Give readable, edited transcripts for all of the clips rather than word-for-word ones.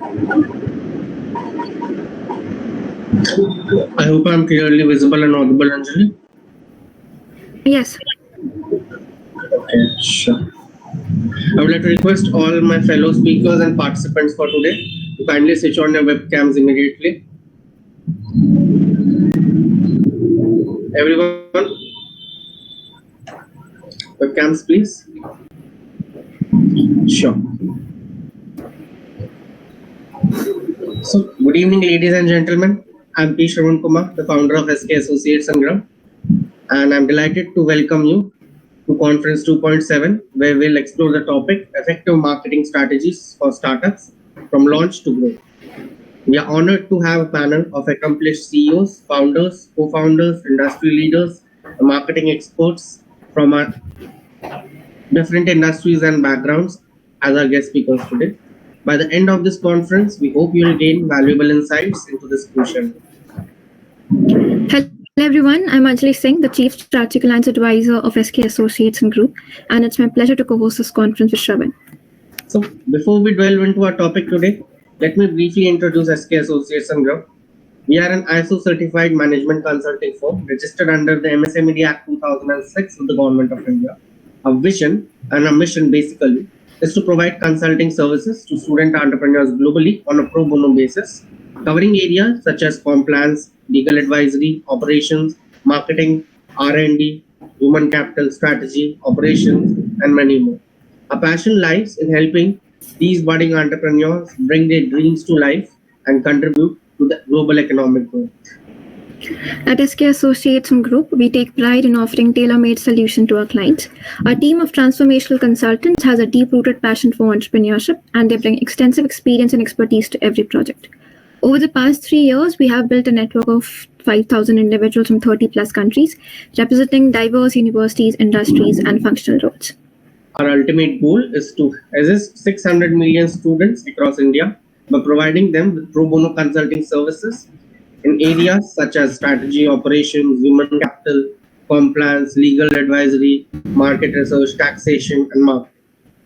I hope I'm clearly visible and audible, Anjali. Yes. Okay, sure. I would like to request all my fellow speakers and participants for today to kindly switch on your webcams immediately. Everyone, webcams, please. Sure. So, good evening, ladies and gentlemen. I'm P. Shravan Kumar, the founder of SK Associates and Group, and I'm delighted to welcome you to Conference 2.7, where we'll explore the topic effective marketing strategies for startups from launch to growth. We are honored to have a panel of accomplished CEOs, founders, co-founders, industry leaders, and marketing experts from our different industries and backgrounds as our guest speakers today. By the end of this conference, we hope you will gain valuable insights into this crucial. Hello everyone, I'm Anjali Singh, the Chief Strategic Alliance Advisor of SK Associates and Group, and it's my pleasure to co-host this conference with Shravan. So, before we delve into our topic today, let me briefly introduce SK Associates and Group. We are an ISO certified management consulting firm registered under the MSMED Act 2006 of the Government of India. Our vision and our mission basically is to provide consulting services to student entrepreneurs globally on a pro bono basis, covering areas such as compliance, legal advisory, operations, marketing, R&D, human capital strategy, operations, and many more. Our passion lies in helping these budding entrepreneurs bring their dreams to life and contribute to the global economic growth. At SK Associates and Group, we take pride in offering tailor-made solutions to our clients. Our team of transformational consultants has a deep-rooted passion for entrepreneurship, and they bring extensive experience and expertise to every project. Over the past 3 years, we have built a network of 5,000 individuals from 30 plus countries, representing diverse universities, industries, and functional roles. Our ultimate goal is to assist 600 million students across India by providing them with pro bono consulting services in areas such as strategy, operations, human capital, compliance, legal advisory, market research, taxation, and marketing.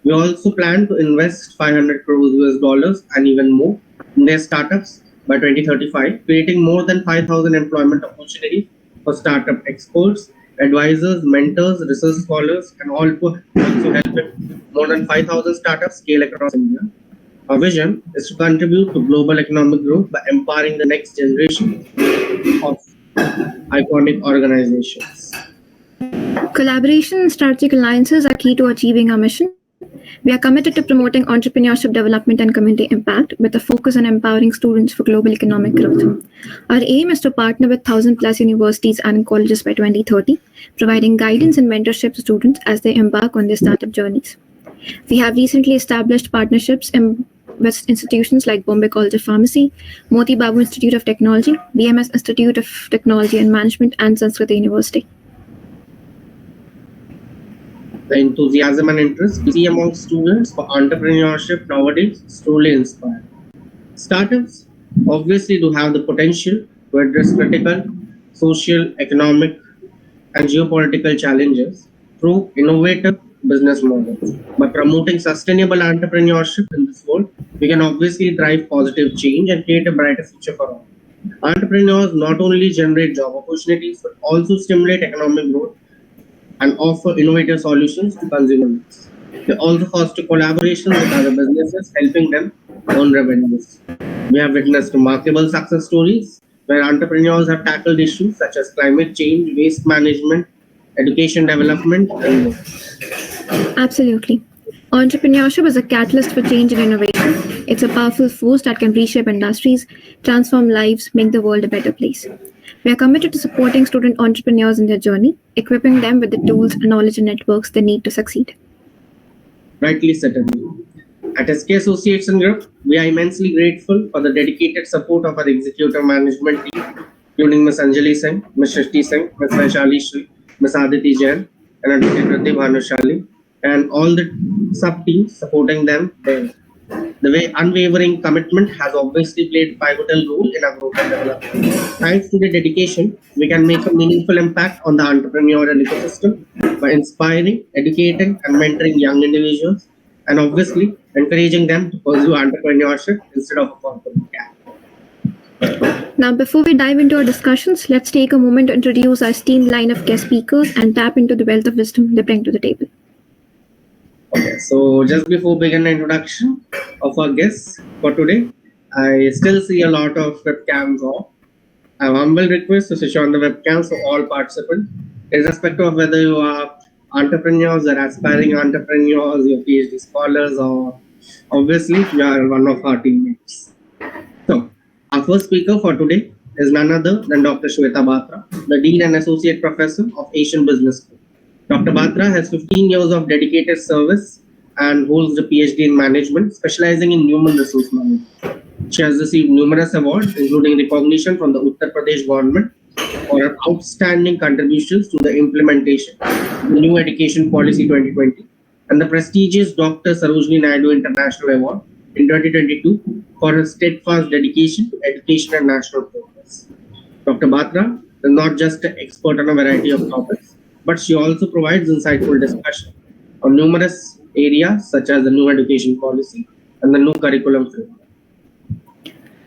We also plan to invest 500 crores US dollars and even more in their startups by 2035, creating more than 5,000 employment opportunities for startup experts, advisors, mentors, research scholars, and all to also help more than 5,000 startups scale across India. Our vision is to contribute to global economic growth by empowering the next generation of iconic organizations. Collaboration and strategic alliances are key to achieving our mission. We are committed to promoting entrepreneurship development and community impact with a focus on empowering students for global economic growth. Our aim is to partner with 1,000 plus universities and colleges by 2030, providing guidance and mentorship to students as they embark on their startup journeys. We have recently established partnerships with institutions like Bombay College of Pharmacy, Moti Babu Institute of Technology, BMS Institute of Technology and Management, and Sanskrit University. The enthusiasm and interest we see among students for entrepreneurship nowadays is truly inspiring. Startups obviously do have the potential to address critical social, economic, and geopolitical challenges through innovative business models. By promoting sustainable entrepreneurship in this world, we can obviously drive positive change and create a brighter future for all. Entrepreneurs not only generate job opportunities but also stimulate economic growth and offer innovative solutions to consumers. They also foster collaboration with other businesses, helping them earn revenues. We have witnessed remarkable success stories where entrepreneurs have tackled issues such as climate change, waste management, education development, and more. Absolutely. Entrepreneurship is a catalyst for change and innovation. It's a powerful force that can reshape industries, transform lives, make the world a better place. We are committed to supporting student entrepreneurs in their journey, equipping them with the tools, knowledge, and networks they need to succeed. Rightly said. At SK Associates and Group, we are immensely grateful for the dedicated support of our executive management team, including Ms. Anjali Singh, Ms. Shrishti Singh, Ms. Vaishali Shri, Ms. Aditi Jain, and Aditi Pradeep Bhanushali, and all the sub-teams supporting them there. The unwavering commitment has obviously played a pivotal role in our growth and development. Thanks to the dedication, we can make a meaningful impact on the entrepreneurial ecosystem by inspiring, educating, and mentoring young individuals and obviously encouraging them to pursue entrepreneurship instead of a corporate path. Now, before we dive into our discussions, let's take a moment to introduce our esteemed line of guest speakers and tap into the wealth of wisdom they bring to the table. Okay, so just before begin the introduction of our guests for today, I still see a lot of webcams off. I have humble request to switch on the webcam so all participants, irrespective of whether you are entrepreneurs or aspiring entrepreneurs, your PhD scholars, or obviously you are one of our teammates. So, our first speaker for today is none other than Dr. Shweta Batra, the Dean and Associate Professor of Asian Business School. Dr. Batra has 15 years of dedicated service and holds a PhD in management, specializing in human resource management. She has received numerous awards, including recognition from the Uttar Pradesh government for her outstanding contributions to the implementation of the New Education Policy 2020 and the prestigious Dr. Sarojini Naidu International Award in 2022 for her steadfast dedication to education and national progress. Dr. Batra is not just an expert on a variety of topics, but she also provides insightful discussion on numerous areas such as the new education policy and the new curriculum framework.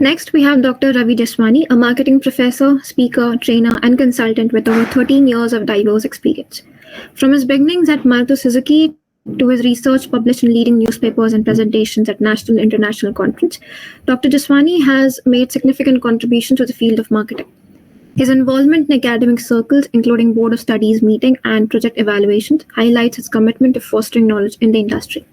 Next, we have Dr. Ravi Jaswani, a marketing professor, speaker, trainer, and consultant with over 13 years of diverse experience. From his beginnings at Maruti Suzuki to his research published in leading newspapers and presentations at national and international conference, Dr. Jaswani has made significant contributions to the field of marketing. His involvement in academic circles, including Board of Studies meeting and project evaluations, highlights his commitment to fostering knowledge in the industry.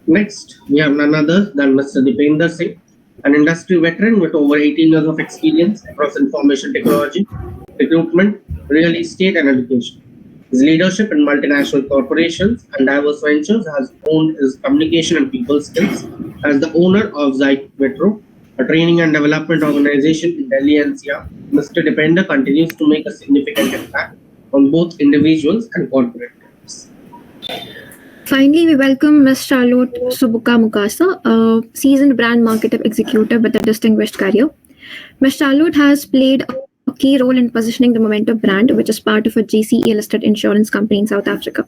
Next, we have none other than Mr. Dipender Singh, an industry veteran with over 18 years of experience across information technology, recruitment, real estate, and education. His leadership in multinational corporations and diverse ventures has honed his communication and people skills as the owner of Zyte Metro, a training and development organization in Delhi NCR. Mr. Dipender continues to make a significant impact on both individuals and corporate teams. Finally, we welcome Ms. Charlotte Subuka Mukasa, a seasoned brand marketing executive with a distinguished career. Ms. Charlotte has played a key role in positioning the Momentum brand, which is part of a GCE-listed insurance company in South Africa.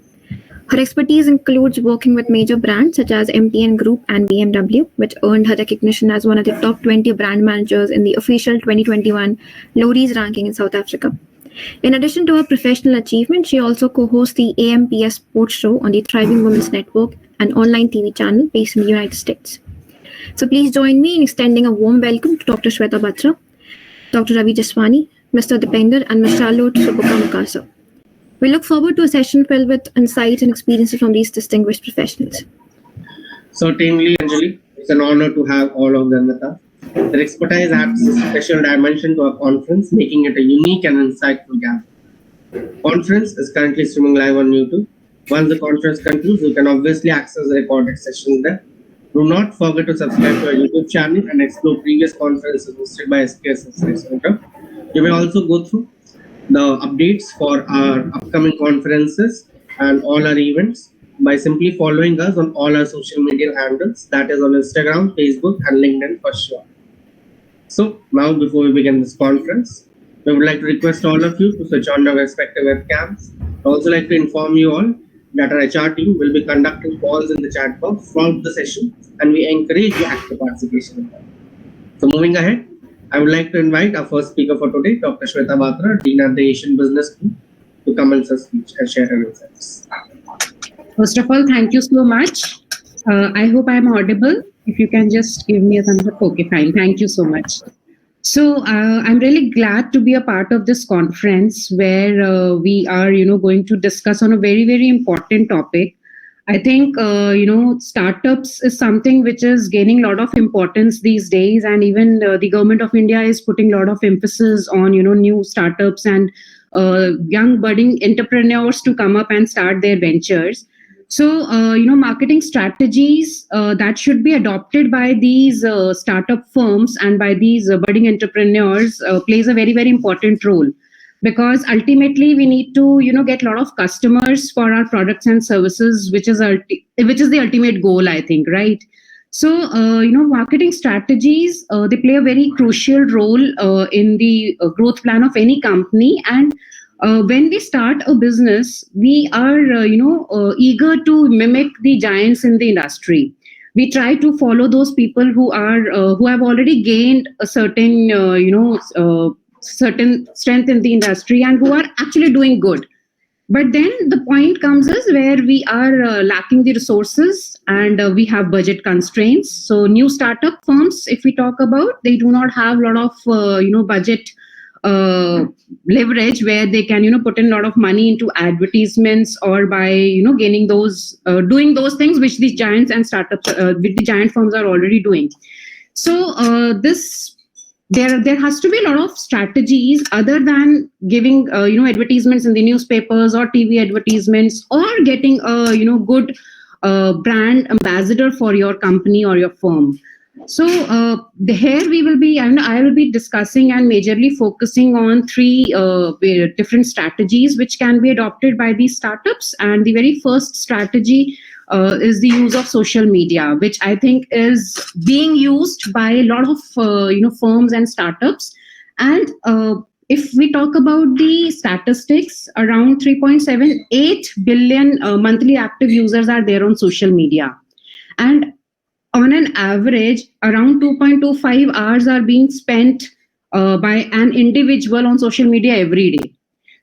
Her expertise includes working with major brands such as MTN Group and BMW, which earned her recognition as one of the top 20 brand managers in the official 2021 Lowry's ranking in South Africa. In addition to her professional achievement, she also co-hosts the AMPS Sports Show on the Thriving Women's Network, an online TV channel based in the United States. So please join me in extending a warm welcome to Dr. Shweta Batra, Dr. Ravi Jaswani, Mr. Dipender, and Ms. Charlotte Subuka Mukasa. We look forward to a session filled with insights and experiences from these distinguished professionals. Certainly, Anjali, it's an honor to have all of them with us. Their expertise adds a special dimension to our conference, making it a unique and insightful gathering. Conference is currently streaming live on YouTube. Once the conference concludes, you can obviously access the recorded sessions there. Do not forget to subscribe to our YouTube channel and explore previous conferences hosted by SKS Center. You may also go through the updates for our upcoming conferences and all our events by simply following us on all our social media handles, that is on Instagram, Facebook, and LinkedIn for sure. So now, before we begin this conference, we would like to request all of you to switch on your respective webcams. I also like to inform you all that our HR team will be conducting calls in the chat box throughout the session, and we encourage your active participation in that. So moving ahead, I would like to invite our first speaker for today, Dr. Shweta Batra, Dean at the Asian Business School, to commence her speech and share her insights. First of all, thank you so much. I hope I'm audible. If you can just give me a thumbs up. Okay, fine. Thank you so much. So I'm really glad to be a part of this conference where we are, going to discuss on a very, very important topic. I think, startups is something which is gaining a lot of importance these days. And even the government of India is putting a lot of emphasis on, new startups and young budding entrepreneurs to come up and start their ventures. So, marketing strategies that should be adopted by these startup firms and by these budding entrepreneurs plays a very, very important role. Because ultimately we need to, get a lot of customers for our products and services, which is the ultimate goal, I think, right? So, marketing strategies, they play a very crucial role in the growth plan of any company. And when we start a business, we are eager to mimic the giants in the industry. We try to follow those people who have already gained a certain certain strength in the industry and who are actually doing good. But then the point comes is where we are lacking the resources and we have budget constraints. So new startup firms, if we talk about, they do not have a lot of budget leverage where they can put in a lot of money into advertisements or by gaining those doing those things which the giants and startups which the giant firms are already doing. So there has to be a lot of strategies other than giving advertisements in the newspapers or TV advertisements or getting a good brand ambassador for your company or your firm. So here we will be, and I will be discussing and majorly focusing on three different strategies which can be adopted by these startups. And the very first strategy is the use of social media, which I think is being used by a lot of firms and startups. And if we talk about the statistics, around 3.78 billion monthly active users are there on social media. And on an average, around 2.25 hours are being spent by an individual on social media every day.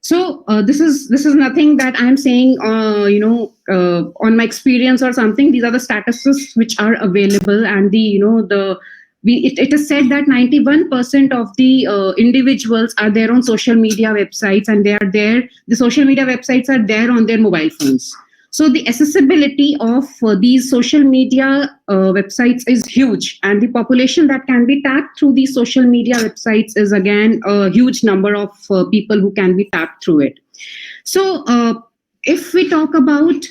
So this is nothing that I'm saying, on my experience or something. These are the statistics which are available, and it is said that 91% of the individuals are there on social media websites, and they are there. The social media websites are there on their mobile phones. So the accessibility of these social media websites is huge, and the population that can be tapped through these social media websites is again a huge number of people who can be tapped through it. So if we talk about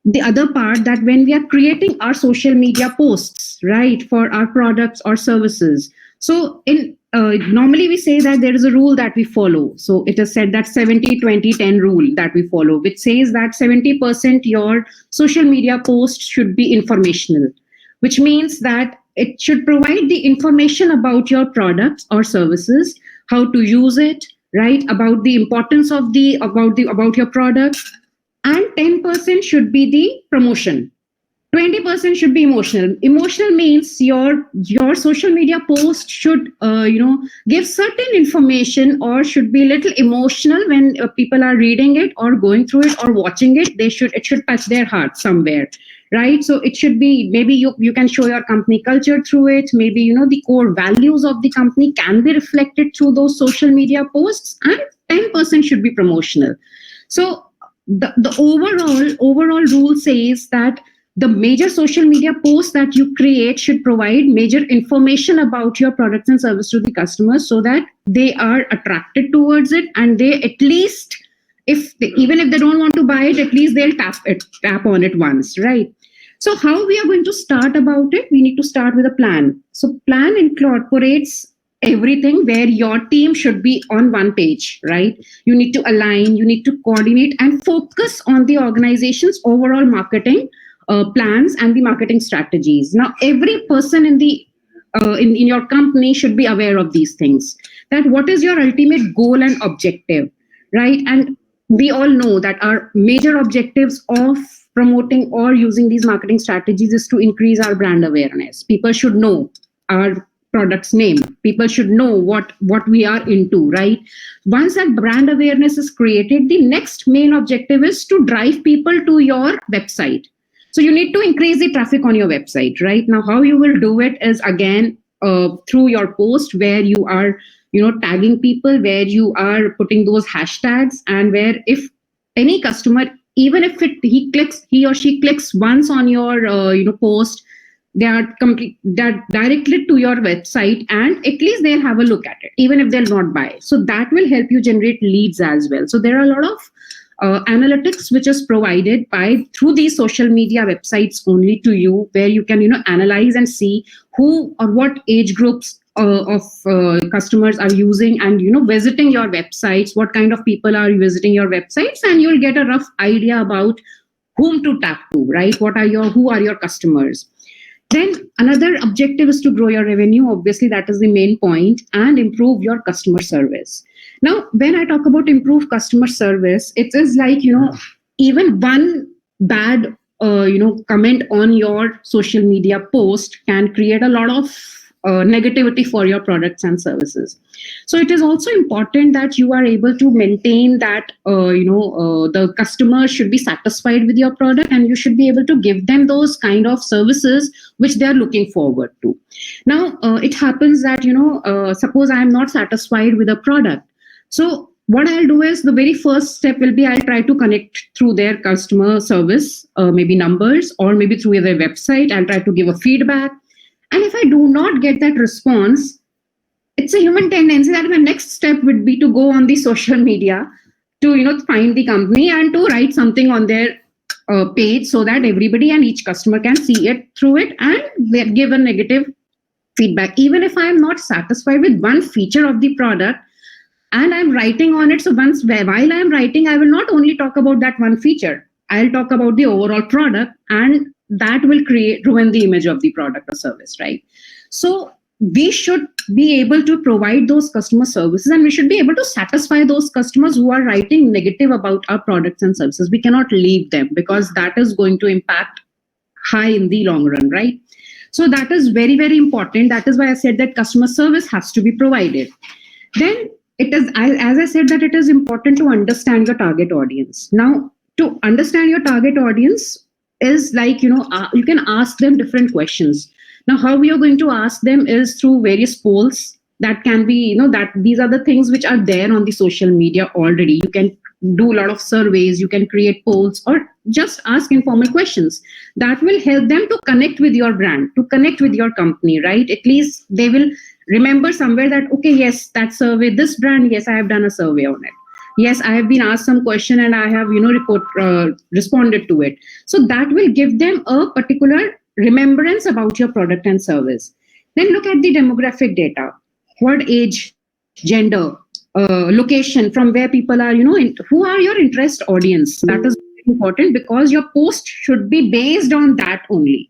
the other part, that when we are creating our social media posts, right, for our products or services, so in normally we say that there is a rule that we follow. So it is said that 70-20-10 rule that we follow, which says that 70% your social media post should be informational, which means that it should provide the information about your products or services, how to use it, right, about the importance of about your product, and 10% should be the promotion. 20% should be emotional. Emotional means your social media post should give certain information or should be a little emotional when people are reading it or going through it or watching it. It should touch their heart somewhere, right? So it should be, maybe you can show your company culture through it. Maybe the core values of the company can be reflected through those social media posts, and 10% should be promotional. So the overall rule says that the major social media posts that you create should provide major information about your products and service to the customers, so that they are attracted towards it, and they at least, even if they don't want to buy it, at least they'll tap on it once, right? So how we are going to start about it? We need to start with a plan. So plan incorporates everything where your team should be on one page, right? You need to align, you need to coordinate and focus on the organization's overall marketing plans and the marketing strategies. Now, every person in your company should be aware of these things. That what is your ultimate goal and objective, right? And we all know that our major objectives of promoting or using these marketing strategies is to increase our brand awareness. People should know our product's name. People should know what we are into, right? Once that brand awareness is created, the next main objective is to drive people to your website. So you need to increase the traffic on your website, right? Now, how you will do it is again through your post, where you are, tagging people, where you are putting those hashtags, and where if any customer, even if he or she clicks once on your post, they are directly to your website, and at least they'll have a look at it, even if they'll not buy. So that will help you generate leads as well. So there are a lot of analytics which is provided through these social media websites only to you, where you can analyze and see who or what age groups of customers are using and visiting your websites, what kind of people are visiting your websites, and you'll get a rough idea about whom to tap to, right? Who are your customers. Then another objective is to grow your revenue. Obviously, that is the main point, and improve your customer service. Now, when I talk about improve customer service, it is like, even one bad, comment on your social media post can create a lot of negativity for your products and services. So it is also important that you are able to maintain that, the customer should be satisfied with your product, and you should be able to give them those kind of services which they are looking forward to. Now, it happens that, suppose I am not satisfied with a product. So what I'll do is, the very first step will be, I'll try to connect through their customer service, maybe numbers, or maybe through their website. I'll try to give a feedback. And if I do not get that response, it's a human tendency that my next step would be to go on the social media to, find the company and to write something on their page, so that everybody and each customer can see it through it and give a negative feedback. Even if I am not satisfied with one feature of the product and I'm writing on it, so while I'm writing, I will not only talk about that one feature, I'll talk about the overall product, and that will ruin the image of the product or service, right? So we should be able to provide those customer services, and we should be able to satisfy those customers who are writing negative about our products and services. We cannot leave them, because that is going to impact high in the long run, right? So that is very, very important. That is why I said that customer service has to be provided. Then it is, as I said, that it is important to understand your target audience. Now, to understand your target audience is like, you can ask them different questions. Now, how we are going to ask them is through various polls. That can be, that these are the things which are there on the social media already. You can do a lot of surveys, you can create polls, or just ask informal questions. That will help them to connect with your brand, to connect with your company, right? At least they will remember somewhere that, okay, yes, that survey, this brand, yes, I have done a survey on it. Yes, I have been asked some question and I have, responded to it. So that will give them a particular remembrance about your product and service. Then look at the demographic data. What age, gender, location, from where people are, who are your interest audience. That is important, because your post should be based on that only.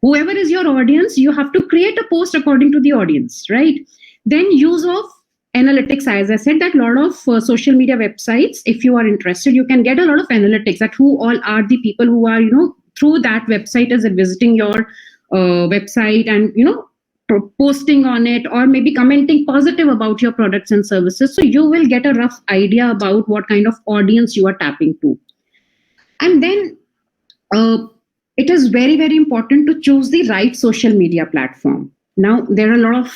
Whoever is your audience, you have to create a post according to the audience, right? Then use of analytics, as I said, that a lot of social media websites, if you are interested, you can get a lot of analytics, that who all are the people who are, through that website is visiting your website and, posting on it, or maybe commenting positive about your products and services. So you will get a rough idea about what kind of audience you are tapping to. And then it is very, very important to choose the right social media platform. Now, there are a lot of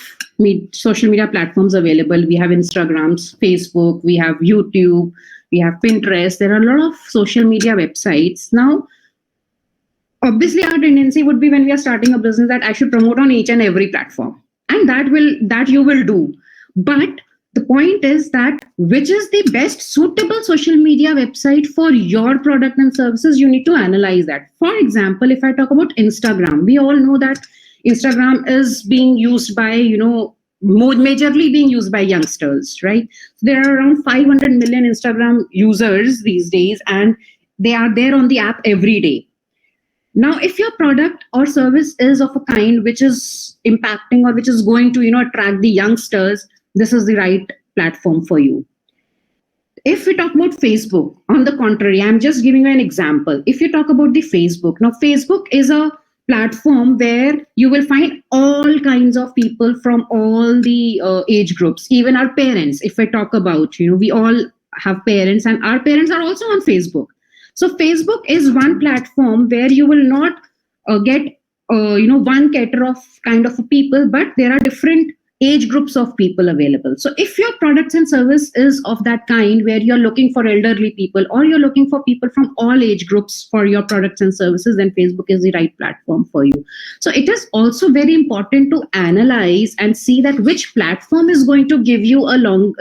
social media platforms available. We have Instagrams, Facebook, we have YouTube, we have Pinterest. There are a lot of social media websites. Now, obviously, our tendency would be, when we are starting a business, that I should promote on each and every platform. And that you will do. But the point is that which is the best suitable social media website for your product and services, you need to analyze that. For example, if I talk about Instagram, we all know that Instagram is being used by, majorly being used by youngsters, right? So there are around 500 million Instagram users these days, and they are there on the app every day. Now, if your product or service is of a kind which is impacting, or which is going to, attract the youngsters, this is the right platform for you. If we talk about Facebook, on the contrary, I'm just giving you an example. If you talk about the Facebook, now Facebook is a platform where you will find all kinds of people from all the age groups, even our parents. If I talk about, we all have parents, and our parents are also on Facebook. So Facebook is one platform where you will not get, one category of kind of people, but there are different age groups of people available. So if your products and service is of that kind, where you're looking for elderly people, or you're looking for people from all age groups for your products and services, then Facebook is the right platform for you. So it is also very important to analyze and see that which platform is going to give you a long,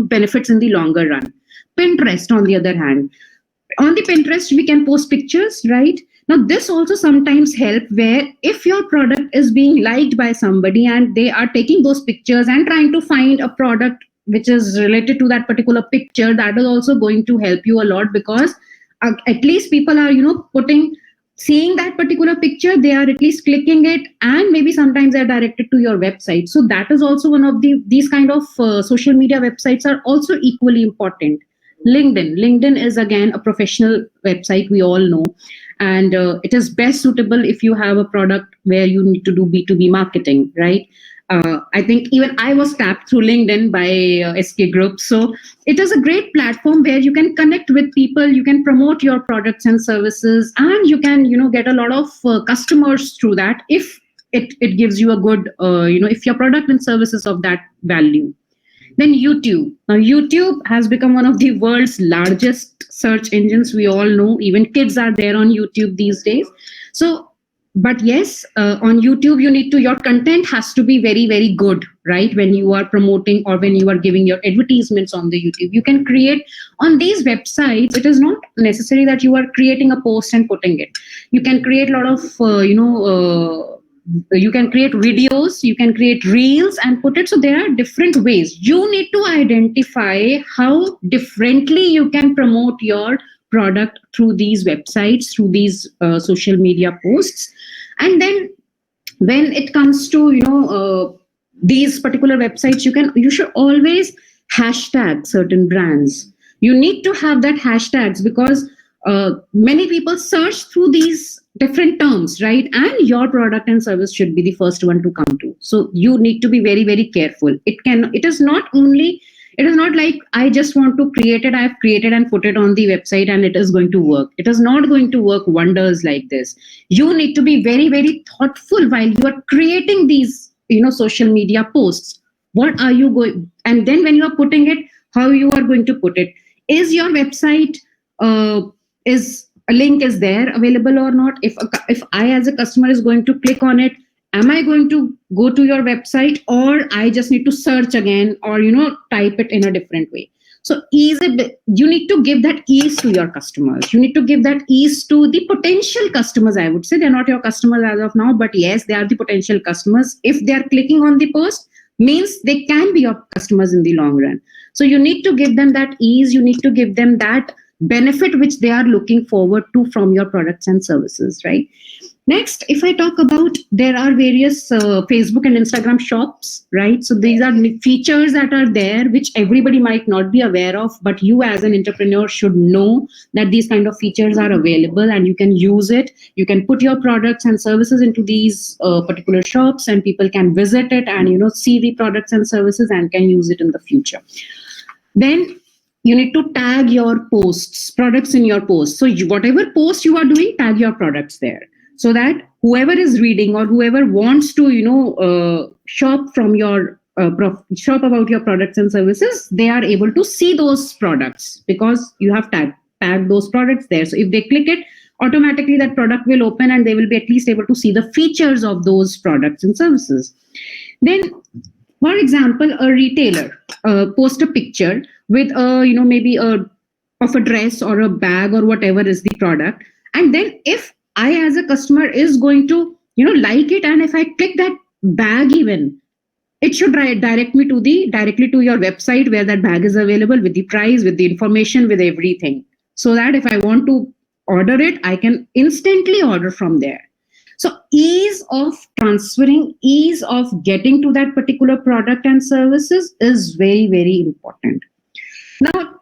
benefits in the longer run. Pinterest, on the other hand, on the Pinterest, we can post pictures, right? Now, this also sometimes help, where if your product is being liked by somebody and they are taking those pictures and trying to find a product which is related to that particular picture, that is also going to help you a lot, because at least people are, putting seeing that particular picture, they are at least clicking it, and maybe sometimes they're directed to your website. So that is also one of these kind of social media websites are also equally important. LinkedIn is again a professional website, we all know, and it is best suitable if you have a product where you need to do B2B marketing, right? I think even I was tapped through LinkedIn by SK Group. So it is a great platform where you can connect with people, you can promote your products and services, and you can, get a lot of customers through that if it gives you a good, if your product and service is of that value. Then YouTube. Now, YouTube has become one of the world's largest search engines. We all know, even kids are there on YouTube these days. So, but yes, on YouTube, your content has to be very, very good, right? When you are promoting or when you are giving your advertisements on the YouTube, you can create on these websites. It is not necessary that you are creating a post and putting it. You can create a lot of, you can create videos, you can create reels and put it. So there are different ways. You need to identify how differently you can promote your product through these websites, through these social media posts. And then when it comes to these particular websites, you should always hashtag certain brands. You need to have that hashtags because many people search through these different terms, right? And your product and service should be the first one to come to. So you need to be very, very careful. It is not like I just want to create it, I've created and put it on the website and it is going to work. It is not going to work wonders like this. You need to be very, very thoughtful while you are creating these, social media posts. What are you going, and then when you are putting it, how you are going to put it. Is your website, is a link is there available or not? If I as a customer is going to click on it, am I going to go to your website, or I just need to search again, or type it in a different way? So you need to give that ease to your customers. You need to give that ease to the potential customers. I would say they're not your customers as of now, but yes, they are the potential customers. If they are clicking on the post, means they can be your customers in the long run. So you need to give them that ease. You need to give them that benefit which they are looking forward to from your products and services, right? Next, if I talk about, there are various Facebook and Instagram shops, right? So these are features that are there which everybody might not be aware of, but you as an entrepreneur should know that these kind of features are available and you can use it. You can put your products and services into these particular shops and people can visit it and see the products and services and can use it in the future. Then you need to tag your posts, products in your posts. So whatever post you are doing, tag your products there, so that whoever is reading or whoever wants to, shop from your shop about your products and services, they are able to see those products because you have tagged those products there. So if they click it, automatically that product will open and they will be at least able to see the features of those products and services. Then, for example, a retailer post a picture with maybe of a dress or a bag or whatever is the product, and then if I as a customer is going to like it, and if I click that bag, even it should direct me directly to your website where that bag is available with the price, with the information, with everything, so that if I want to order it, I can instantly order from there. So ease of transferring, ease of getting to that particular product and services is very, very important. Now,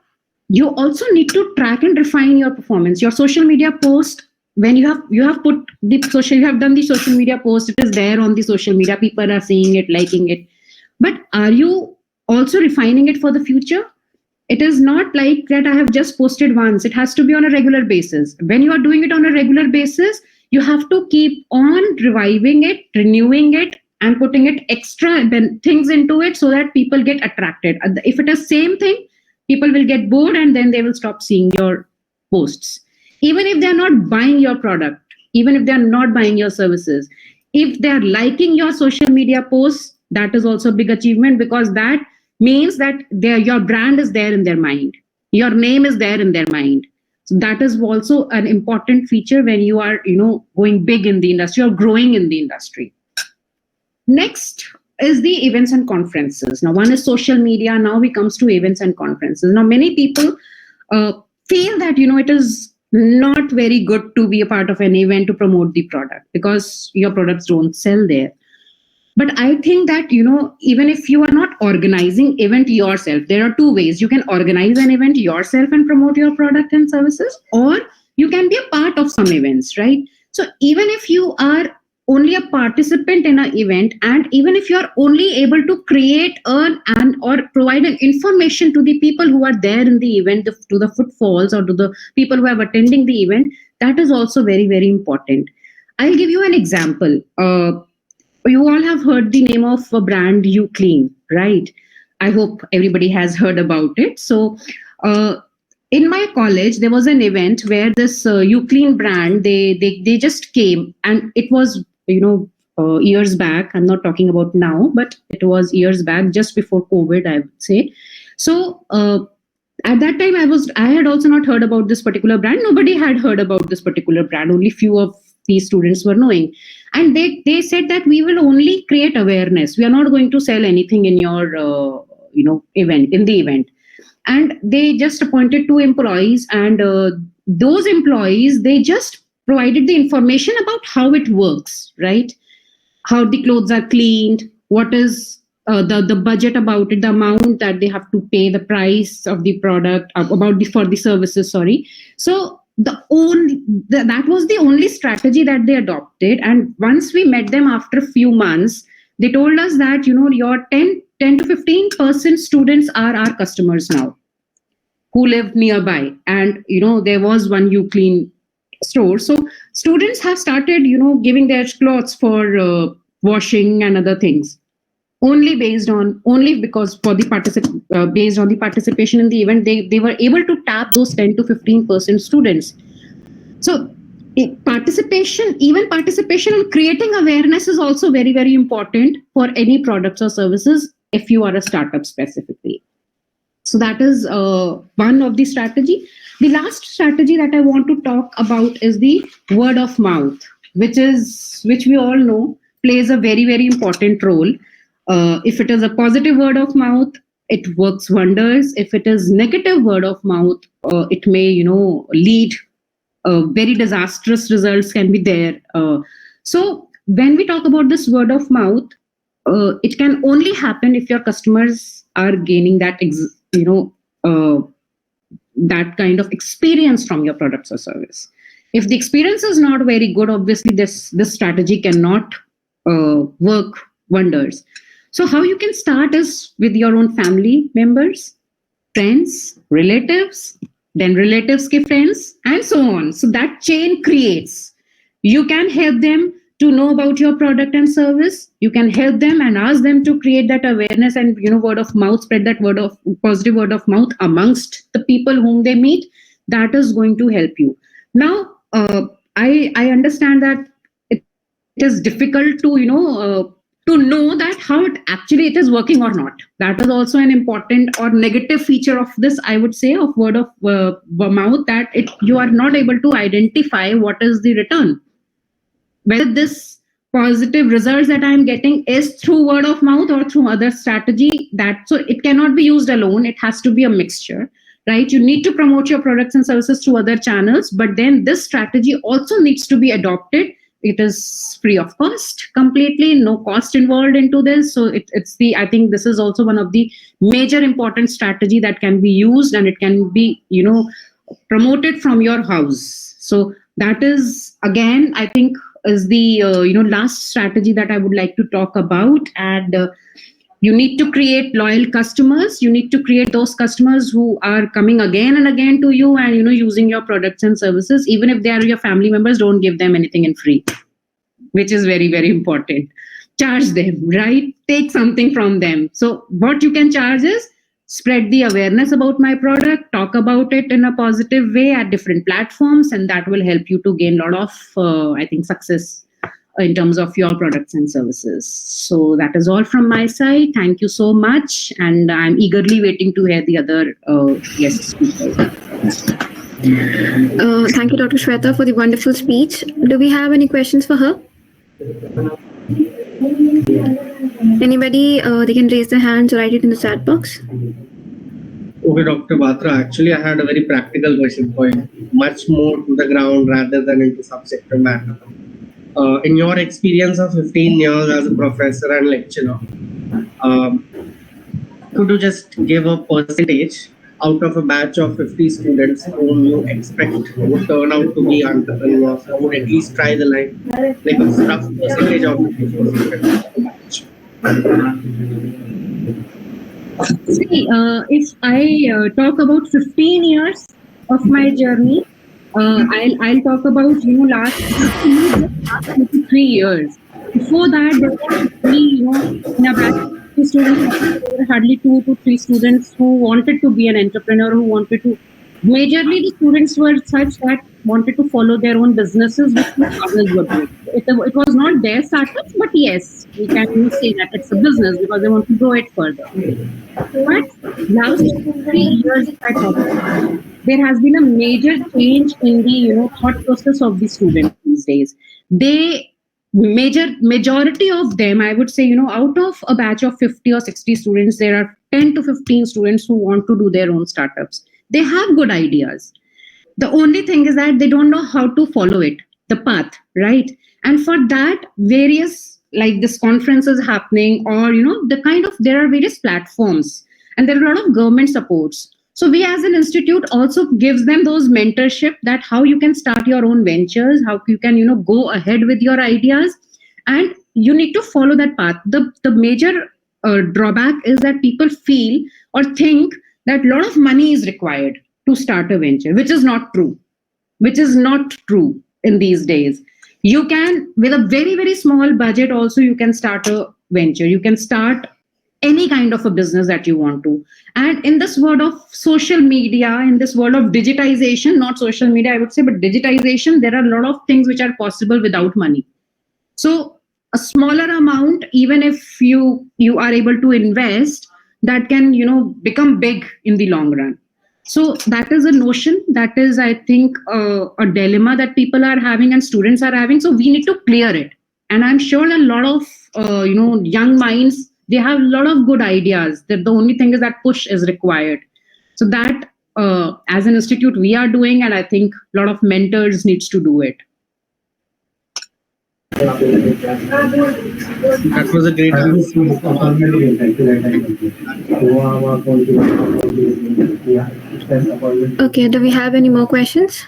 you also need to track and refine your performance. Your social media post, when you have done the social media post, it is there on the social media, people are seeing it, liking it. But are you also refining it for the future? It is not like that I have just posted once. It has to be on a regular basis. When you are doing it on a regular basis, you have to keep on reviving it, renewing it, and putting it extra things into it so that people get attracted. If it is same thing, people will get bored and then they will stop seeing your posts. Even if they are not buying your product, even if they are not buying your services, if they are liking your social media posts, that is also a big achievement, because that means that your brand is there in their mind. Your name is there in their mind. So that is also an important feature when you are, going big in the industry or growing in the industry. Next is the events and conferences. Now, one is social media. Now we comes to events and conferences. Now, many people feel that, it is not very good to be a part of an event to promote the product because your products don't sell there. But I think that, even if you are not organizing event yourself, there are two ways. You can organize an event yourself and promote your product and services, or you can be a part of some events, right? So even if you are only a participant in an event, and even if you are only able to create and or provide an information to the people who are there in the event, to the footfalls or to the people who are attending the event, that is also very, very important. I'll give you an example. You all have heard the name of a brand You Clean, right? I hope everybody has heard about it. So in my college, there was an event where this You Clean brand, they just came, and it was, years back. I'm not talking about now, but it was years back, just before COVID, I would say. So at that time, I had also not heard about this particular brand. Nobody had heard about this particular brand. Only few of these students were knowing. And they said that we will only create awareness. We are not going to sell anything in your, event, in the event. And they just appointed 2 employees, and those employees, they just provided the information about how it works, right? How the clothes are cleaned, what is the budget about it, the amount that they have to pay, the price of the product, for the services, sorry. So that was the only strategy that they adopted. And once we met them after a few months, they told us that, your 10 to 15% students are our customers now who live nearby. And, there was one You Clean store. So students have started, giving their clothes for washing and other things. Only based on the participation in the event, they were able to tap those 10 to 15% students. So participation in creating awareness is also very, very important for any products or services if you are a startup specifically. So that is one of the strategy. The last strategy that I want to talk about is the word of mouth, which we all know plays a very, very important role. If it is a positive word of mouth, it works wonders. If it is negative word of mouth, it may, lead very disastrous results can be there. So when we talk about this word of mouth, it can only happen if your customers are gaining that, that kind of experience from your products or service. If the experience is not very good, obviously this strategy cannot work wonders. So how you can start is with your own family members, friends, relatives, then relatives ke friends, and so on. So that chain creates. You can help them to know about your product and service. You can help them and ask them to create that awareness and, word of mouth, spread that positive word of mouth amongst the people whom they meet. That is going to help you. Now, I understand that it is difficult to know that how it is working or not. That is also an important or negative feature of this, I would say, of word of mouth, that you are not able to identify what is the return. Whether this positive results that I'm getting is through word of mouth or through other strategy, so it cannot be used alone. It has to be a mixture, right? You need to promote your products and services through other channels, but then this strategy also needs to be adopted. It is free of cost, completely no cost involved into this. So I think this is also one of the major important strategy that can be used, and it can be, promoted from your house. So that is, again, I think is the, last strategy that I would like to talk about. And you need to create loyal customers. You need to create those customers who are coming again and again to you and, using your products and services. Even if they are your family members, don't give them anything in free, which is very, very important. Charge them, right? Take something from them. So what you can charge is spread the awareness about my product, talk about it in a positive way at different platforms, and that will help you to gain a lot of, I think, success in terms of your products and services. So that is all from my side. Thank you so much. And I'm eagerly waiting to hear the other guest speakers. Thank you, Dr. Shweta, for the wonderful speech. Do we have any questions for her? Anybody, they can raise their hands or write it in the chat box. Okay, Dr. Batra, actually, I had a very practical question for you, much more to the ground rather than into subject matter. In your experience of 15 years as a professor and lecturer, um, could you just give a percentage out of a batch of 50 students whom you expect would turn out to be entrepreneurs or would at least try the line, like a rough percentage of 50 students of the batch? See, if I talk about 15 years of my journey, I'll talk about last last 2 to 3 years. Before that, there were hardly in a batch of 50 students, there were hardly 2 to 3 students who wanted to be an entrepreneur, who wanted to. Majorly, the students were such that wanted to follow their own businesses, which others were doing. It was not their startups, but yes, we can say that it's a business because they want to grow it further. But last 2 to 3 years, if I talk about, there has been a major change in the thought process of the students these days. They majority of them, I would say, out of a batch of 50 or 60 students, there are 10 to 15 students who want to do their own startups. They have good ideas. The only thing is that they don't know how to follow it, the path, right? And for that, various like this conferences happening, or the kind of there are various platforms, and there are a lot of government supports. So we as an institute also gives them those mentorship, that how you can start your own ventures, how you can go ahead with your ideas, and you need to follow that path. The major drawback is that people feel or think that a lot of money is required to start a venture, which is not true. Which is not true in these days. You can, with a very, very small budget, also you can start a venture. You can start any kind of a business that you want to. And in this world of social media, in this world of digitization, not social media, I would say, but digitization, there are a lot of things which are possible without money. So a smaller amount, even if you are able to invest, that can become big in the long run. So that is a notion, that is, I think, a dilemma that people are having and students are having. So we need to clear it. And I'm sure a lot of young minds, they have a lot of good ideas. That the only thing is that push is required. So that as an institute we are doing, and I think a lot of mentors needs to do it. That was a great answer. Okay, do we have any more questions?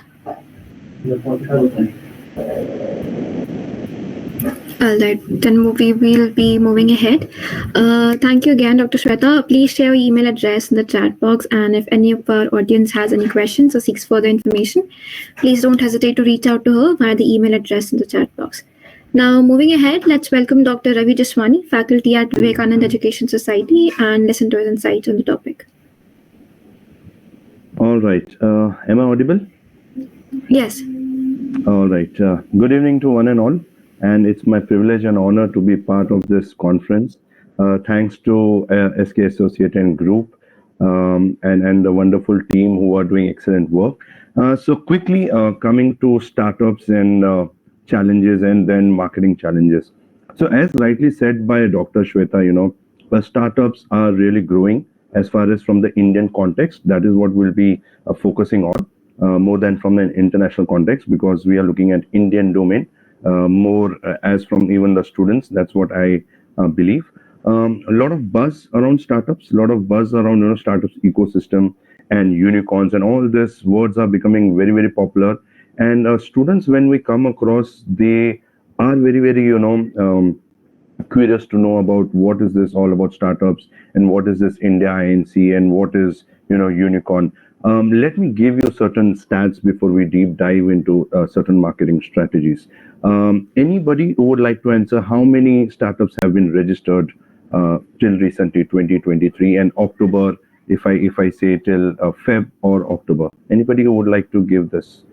All right, then we will be moving ahead. Thank you again, Dr. Shweta. Please share your email address in the chat box, and if any of our audience has any questions or seeks further information, please don't hesitate to reach out to her via the email address in the chat box. Now, moving ahead, let's welcome Dr. Ravi Jaswani, faculty at Vivekanand Education Society, and listen to his insights on the topic. All right. Am I audible? Yes. All right. Good evening to one and all. And it's my privilege and honor to be part of this conference. Thanks to SK Associate and Group and the wonderful team who are doing excellent work. So quickly coming to startups and challenges and then marketing challenges. So as rightly said by Dr. Shweta, startups are really growing as far as from the Indian context. That is what we'll be focusing on more than from an international context, because we are looking at Indian domain more as from even the students. That's what I believe. A lot of buzz around startups, a lot of buzz around startups ecosystem and unicorns, and all these words are becoming very, very popular. And students, when we come across, they are very, very curious to know about what is this all about startups, and what is this India INC, and what is unicorn. Let me give you certain stats before we deep dive into certain marketing strategies. Anybody who would like to answer how many startups have been registered till recently, 2023 and October, if I say till Feb or October? Anybody who would like to give this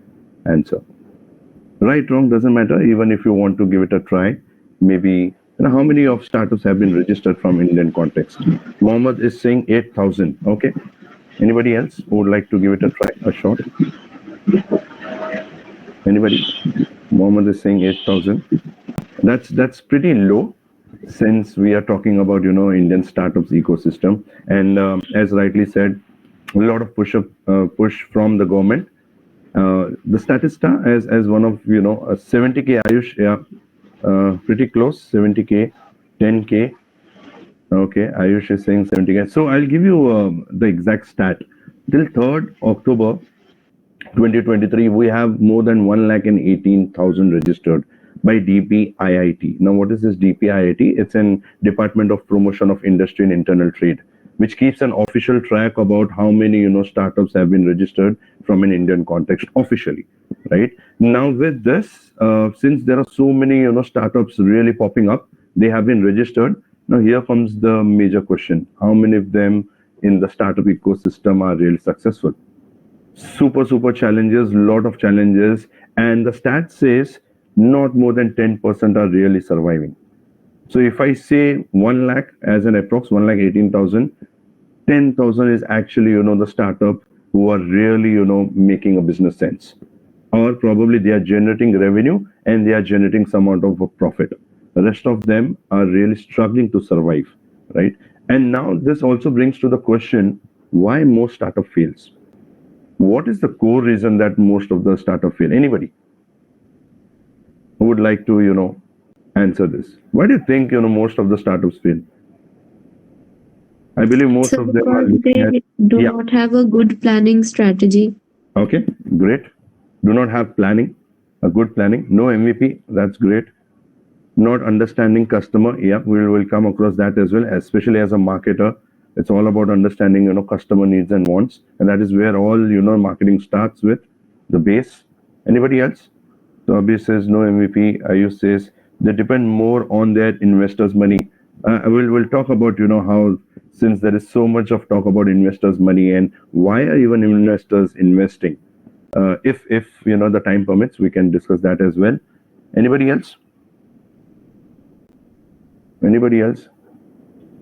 answer? Right, wrong, doesn't matter. Even if you want to give it a try, maybe how many of startups have been registered from Indian context? Mohammed is saying 8,000. Okay. Anybody else who would like to give it a try, a shot? Anybody? Mohammed is saying 8,000. That's pretty low, since we are talking about Indian startups ecosystem. And as rightly said, a lot of push from the government. The Statista as one of 70K Ayush, yeah, pretty close, 70K, 10K. Okay, Ayush is saying 70K. So I'll give you the exact stat. Till 3rd October 2023, we have more than 118,000 registered by DPIIT. Now, what is this DPIIT? It's an Department of Promotion of Industry and Internal Trade, which keeps an official track about how many startups have been registered from an Indian context officially, right? Now, with this, since there are so many startups really popping up, they have been registered. Now, here comes the major question: how many of them in the startup ecosystem are really successful? Super challenges, lot of challenges, and the stat says not more than 10% are really surviving. So if I say 1 lakh as an approx, 1,18,000, 10,000 is actually the startup who are really making a business sense, or probably they are generating revenue and they are generating some amount of a profit. The rest of them are really struggling to survive, right? And now this also brings to the question, why most startup fails? What is the core reason that most of the startup fail? Anybody who would like to answer this? Why do you think most of the startups fail? I believe most So of them are because looking at, they do yeah. not have a good planning strategy. Okay, great. Do not have planning, a good planning. No MVP, that's great. Not understanding customer, yeah, we will come across that as well, especially as a marketer. It's all about understanding customer needs and wants, and that is where all marketing starts with, the base. Anybody else? So Abhi says no MVP. Ayush says they depend more on their investors' money. We'll talk about how, since there is so much of talk about investors' money and why are even investors investing. If the time permits, we can discuss that as well. Anybody else? Anybody else?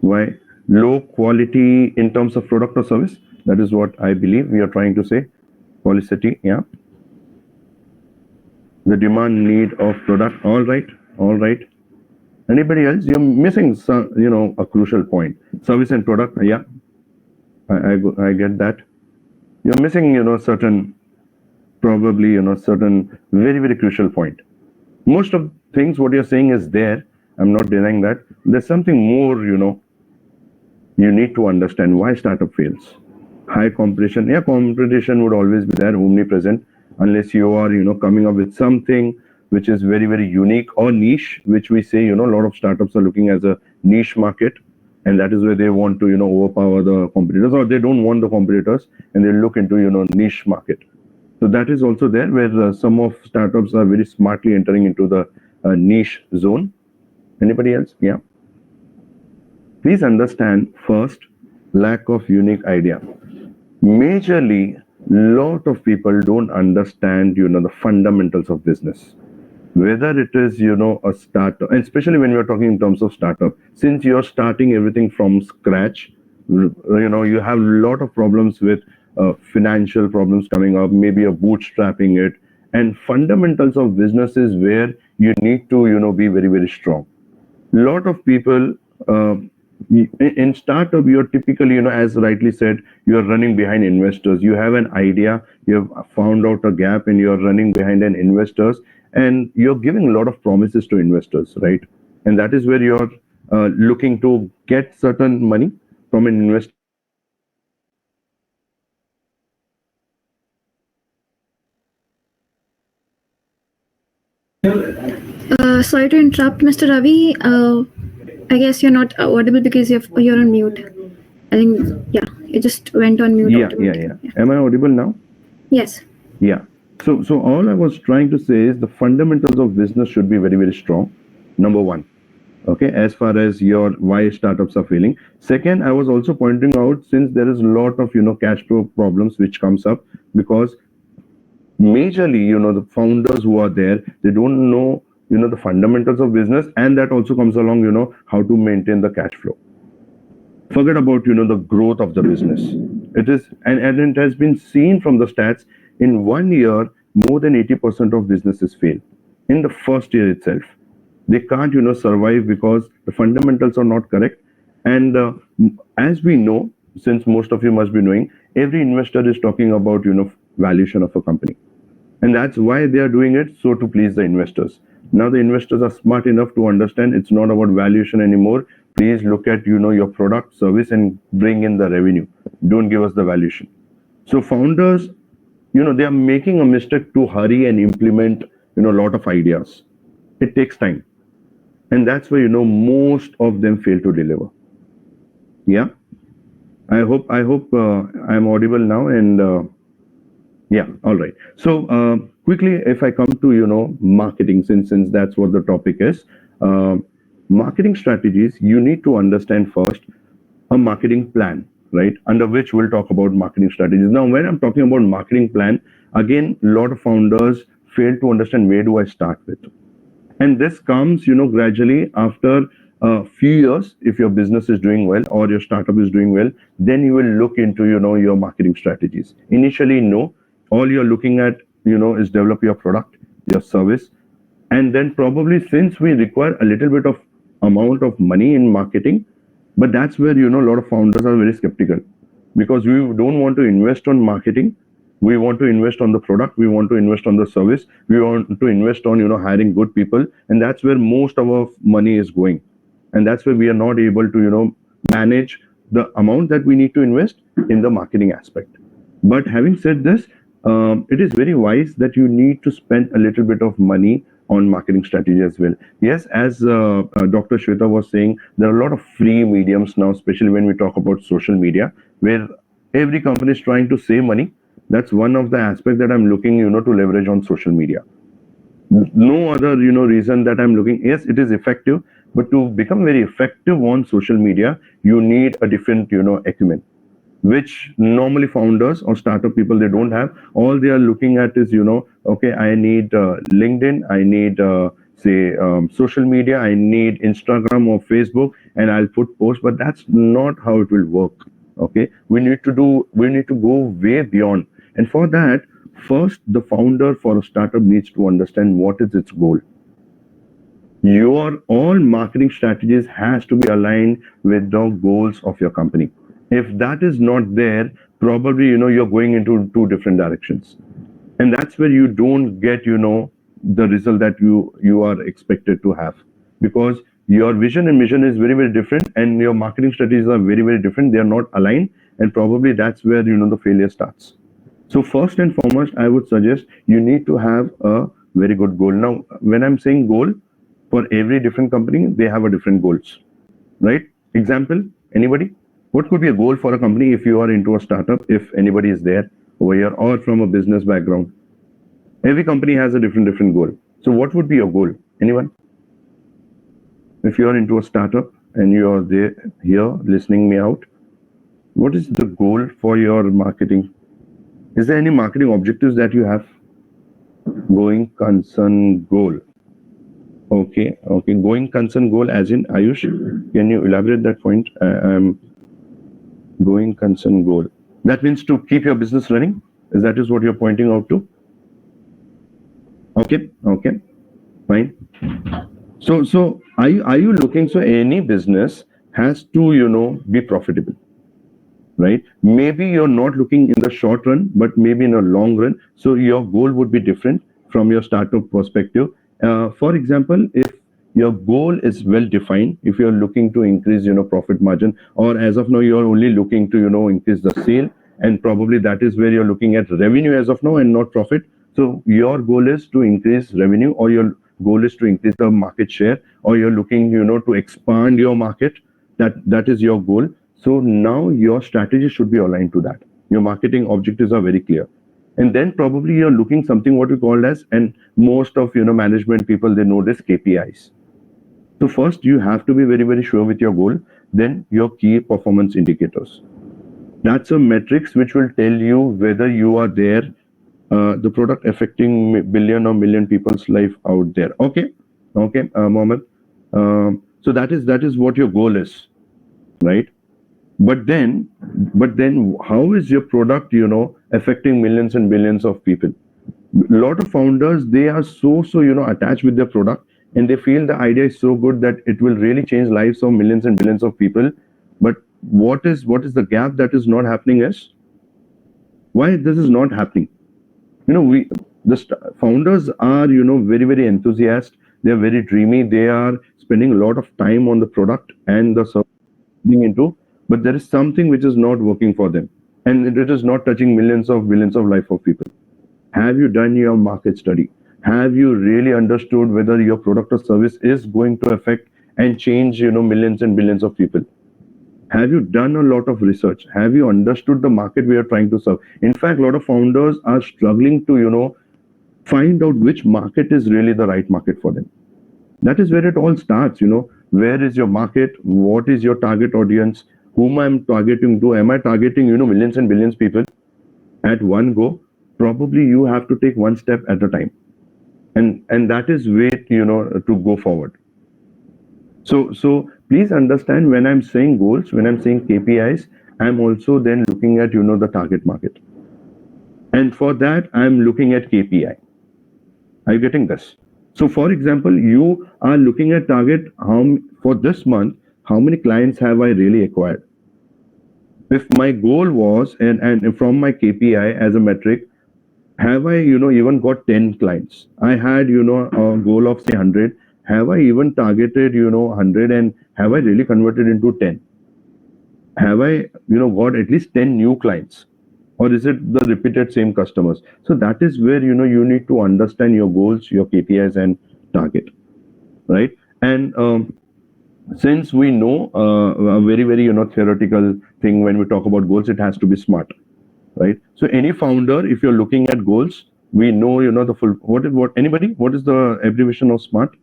Why low quality in terms of product or service? That is what I believe we are trying to say. Quality, yeah. The demand need of product. All right. Anybody else? You're missing some, a crucial point. Service and product. Yeah, I get that. You're missing, certain, probably, certain very crucial point. Most of things what you're saying is there. I'm not denying that. There's something more, you need to understand why startup fails. High competition. Yeah, competition would always be there, omnipresent, unless you are, coming up with something which is very unique or niche, which we say, a lot of startups are looking as a niche market, and that is where they want to, overpower the competitors, or they don't want the competitors, and they look into, niche market. So that is also there, where some of startups are very smartly entering into the niche zone. Anybody else? Yeah. Please understand first, lack of unique idea. Majorly, lot of people don't understand, the fundamentals of business. Whether it is, a startup, and especially when we're talking in terms of startup, since you're starting everything from scratch, you have a lot of problems with financial problems coming up, maybe a bootstrapping it, and fundamentals of business is where you need to, be very strong. Lot of people, in startup, you're typically, as rightly said, you're running behind investors. You have an idea, you have found out a gap, and you're running behind an investors, and you're giving a lot of promises to investors, right? And that is where you're looking to get certain money from an investor. Sorry to interrupt, Mr. Ravi. I guess you're not audible because you're on mute. I think, yeah, you just went on mute. Yeah. Am I audible now? Yes. Yeah. So all I was trying to say is the fundamentals of business should be very strong. Number one. Okay, as far as your why startups are failing. Second, I was also pointing out, since there is a lot of cash flow problems which comes up, because majorly the founders who are there, they don't know the fundamentals of business, and that also comes along how to maintain the cash flow. Forget about the growth of the business. It is, and it has been seen from the stats, in 1 year more than 80% of businesses fail in the first year itself. They can't survive because the fundamentals are not correct. And as we know, since most of you must be knowing, every investor is talking about, valuation of a company. And that's why they are doing it, so to please the investors. Now the investors are smart enough to understand it's not about valuation anymore. Please look at, your product, service, and bring in the revenue. Don't give us the valuation. So founders, they are making a mistake to hurry and implement, a lot of ideas. It takes time. And that's why, most of them fail to deliver. Yeah. I hope I'm audible now, and yeah, all right. So quickly, if I come to marketing, since that's what the topic is, marketing strategies, you need to understand first a marketing plan, right? Under which we'll talk about marketing strategies. Now, when I'm talking about marketing plan, again, a lot of founders fail to understand where do I start with, and this comes gradually after a few years. If your business is doing well or your startup is doing well, then you will look into your marketing strategies. Initially, no, all you're looking at is develop your product, your service, and then probably, since we require a little bit of amount of money in marketing, but that's where a lot of founders are very skeptical, because we don't want to invest on marketing. We want to invest on the product, we want to invest on the service, we want to invest on hiring good people, and that's where most of our money is going. And that's where we are not able to manage the amount that we need to invest in the marketing aspect. But having said this, it is very wise that you need to spend a little bit of money on marketing strategy as well. Yes, as Dr. Shweta was saying, there are a lot of free mediums now, especially when we talk about social media, where every company is trying to save money. That's one of the aspects that I'm looking to leverage on social media. No other reason that I'm looking. Yes, it is effective, but to become very effective on social media, you need a different acumen, which normally founders or startup people, they don't have. All they are looking at is okay, I need LinkedIn, I need say social media, I need Instagram or Facebook, and I'll put posts. But that's not how it will work. Okay, we need to go way beyond. And for that, first, the founder for a startup needs to understand what is its goal. Your all marketing strategies has to be aligned with the goals of your company. If that is not there, probably you're going into two different directions, and that's where you don't get the result that you are expected to have, because your vision and mission is very, very different, and your marketing strategies are very, very different. They are not aligned, and probably that's where the failure starts. So first and foremost, I would suggest you need to have a very good goal. Now, when I'm saying goal, for every different company, they have a different goals, right? Example, anybody? What could be a goal for a company if you are into a startup, if anybody is there over here, or from a business background? Every company has a different goal. So what would be your goal? Anyone? If you are into a startup and you are there here listening me out, what is the goal for your marketing? Is there any marketing objectives that you have? Going concern goal. Okay. Going concern goal, as in Ayush, can you elaborate that point? Going concern goal. That means to keep your business running. That is what you're pointing out to. Okay, fine. So are you looking? So any business has to be profitable, right? Maybe you're not looking in the short run, but maybe in a long run. So your goal would be different from your startup perspective. For example, if your goal is well defined, if you're looking to increase profit margin, or as of now you're only looking to increase the sale, and probably that is where you're looking at revenue as of now and not profit. So your goal is to increase revenue, or your goal is to increase the market share, or you're looking to expand your market. That is your goal. So now your strategy should be aligned to that. Your marketing objectives are very clear. And then probably you're looking something what we call as, and most of management people, they know this, KPIs. So first you have to be very, very sure with your goal. Then your key performance indicators. That's a metrics which will tell you whether you are there, the product affecting billion or million people's life out there. Okay, Mohammed. So that is what your goal is, right? But then how is your product affecting millions and billions of people? A lot of founders, they are so attached with their product, and they feel the idea is so good that it will really change lives of millions and billions of people. But what is the gap that is not happening is why this is not happening. Founders are very very enthusiastic. They are very dreamy. They are spending a lot of time on the product and the service being into, but there is something which is not working for them, and it is not touching millions of billions of life of people. Have you done your market study? Have you really understood whether your product or service is going to affect and change millions and billions of people? Have you done a lot of research? Have you understood the market we are trying to serve? In fact, a lot of founders are struggling to find out which market is really the right market for them. That is where it all starts. Where is your market? What is your target audience? Whom I'm targeting to? Am I targeting millions and billions people at one go? Probably you have to take one step at a time, and that is way to go forward. So please understand, when I'm saying goals, when I'm saying KPIs, I'm also then looking at the target market, and for that I'm looking at KPI. Are you getting this? So for example, you are looking at target, for this month, how many clients have I really acquired? If my goal was, and from my KPI as a metric, have I even got 10 clients? I had a goal of say 100. Have I even targeted 100, and have I really converted into 10? Have I got at least 10 new clients, or is it the repeated same customers? So that is where you need to understand your goals, your KPIs and target, right? And since we know a very very theoretical thing, when we talk about goals, it has to be SMART, right? So any founder, if you're looking at goals, we know the full, what is the abbreviation of SMART?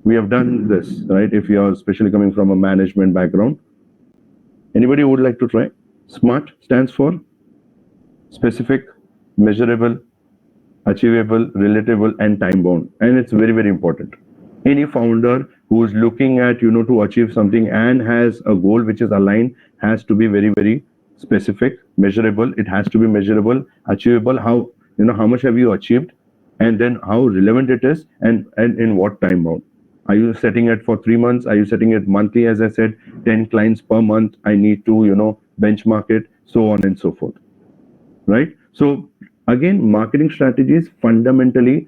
We have done this, right? If you are especially coming from a management background, anybody would like to try? SMART stands for specific, measurable, achievable, relatable and time bound, and it's very very important. Any founder who is looking at to achieve something and has a goal which is aligned has to be very very specific, measurable. It has to be measurable, achievable. How much have you achieved, and then how relevant it is, and in what time bound. Are you setting it for 3 months? Are you setting it monthly? As I said, 10 clients per month, I need to benchmark it, so on and so forth, right? So again, marketing strategies fundamentally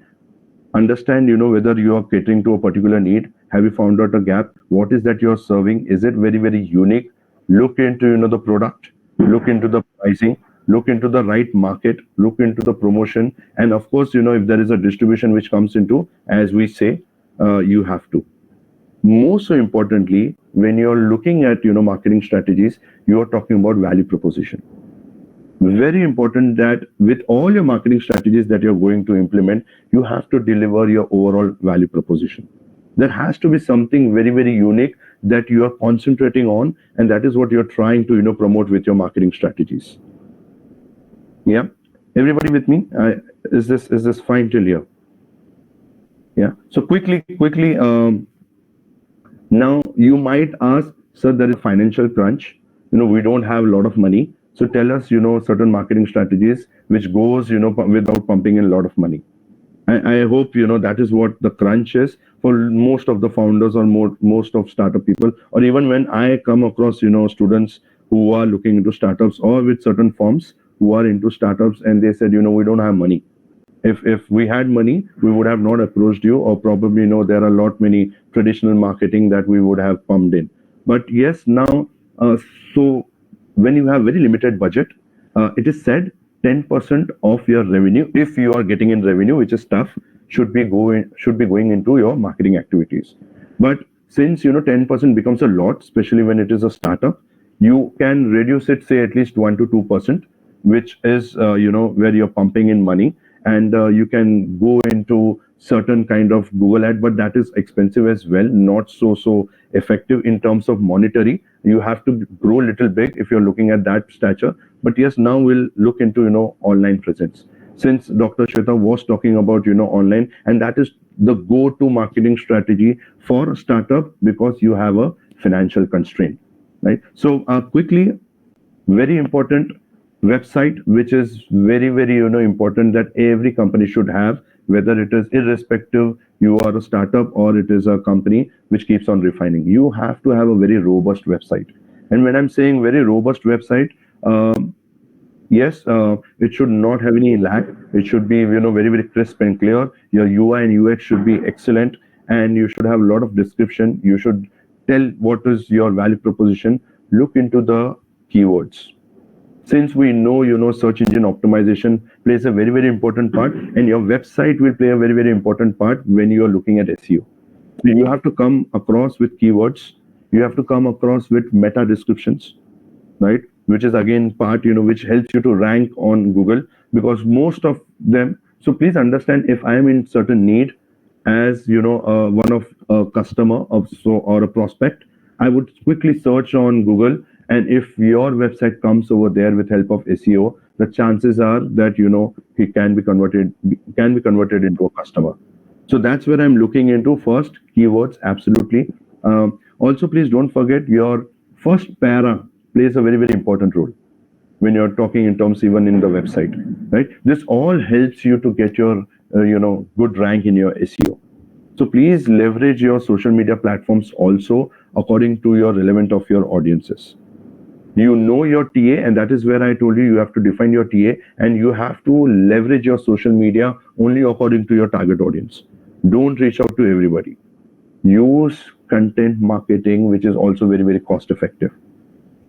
understand whether you are catering to a particular need. Have you found out a gap? What is that you're serving? Is it very very unique? Look into the product, look into the pricing, look into the right market, look into the promotion, and of course if there is a distribution which comes into, as we say, you have to. More so importantly, when you're looking at marketing strategies, you are talking about value proposition. Very important that with all your marketing strategies that you're going to implement, you have to deliver your overall value proposition. There has to be something very very unique that you are concentrating on, and that is what you're trying to promote with your marketing strategies. Yeah, everybody with me? Is this fine till here? Yeah. So quickly, now you might ask, sir, there is financial crunch. We don't have a lot of money. So tell us, certain marketing strategies which goes, without pumping in a lot of money. I hope that is what the crunch is for most of the founders, or most of startup people, or even when I come across students who are looking into startups, or with certain firms who are into startups, and they said we don't have money. If we had money, we would have not approached you, or probably there are a lot many traditional marketing that we would have pumped in. But yes, now so when you have very limited budget, it is said 10% of your revenue, if you are getting in revenue, which is tough, should be going into your marketing activities. But since 10% becomes a lot, especially when it is a startup, you can reduce it, say at least 1 to 2%, which is where you're pumping in money, and you can go into certain kind of Google ad, but that is expensive as well, not so effective in terms of monetary. You have to grow a little big if you're looking at that stature. But yes, now we'll look into online presence, since Dr. Shweta was talking about online, and that is the go-to marketing strategy for a startup, because you have a financial constraint, right? So quickly, very important website, which is very very important, that every company should have, whether it is irrespective you are a startup or it is a company which keeps on refining. You have to have a very robust website. And when I'm saying very robust website, yes, it should not have any lag. It should be, very, very crisp and clear. Your UI and UX should be excellent, and you should have a lot of description. You should tell what is your value proposition. Look into the keywords. Since we know, search engine optimization plays a very, very important part, and your website will play a very, very important part when you are looking at SEO. So you have to come across with keywords. You have to come across with meta descriptions, right? Which is again part, which helps you to rank on Google, because most of them. So please understand, if I am in certain need as, one of a customer of or a prospect, I would quickly search on Google, and if your website comes over there with help of SEO, the chances are that, he can be converted into a customer. So that's where I'm looking into first keywords. Absolutely. Also, please don't forget your first para plays a very, very important role when you're talking in terms even in the website, right? This all helps you to get your, good rank in your SEO. So please leverage your social media platforms also according to your relevant of your audiences. You know your TA, and that is where I told you have to define your TA, and you have to leverage your social media only according to your target audience. Don't reach out to everybody. Use content marketing, which is also very, very cost effective,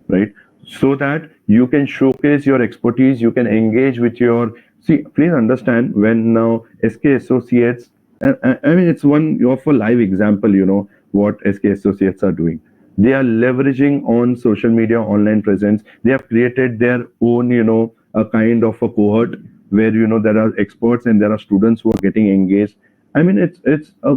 right? So that you can showcase your expertise, you can engage with your, please understand, when now SK Associates, I mean, it's one of a live example, what SK Associates are doing. They are leveraging on social media online presence. They have created their own, a kind of a cohort where, there are experts and there are students who are getting engaged. I mean, it's a,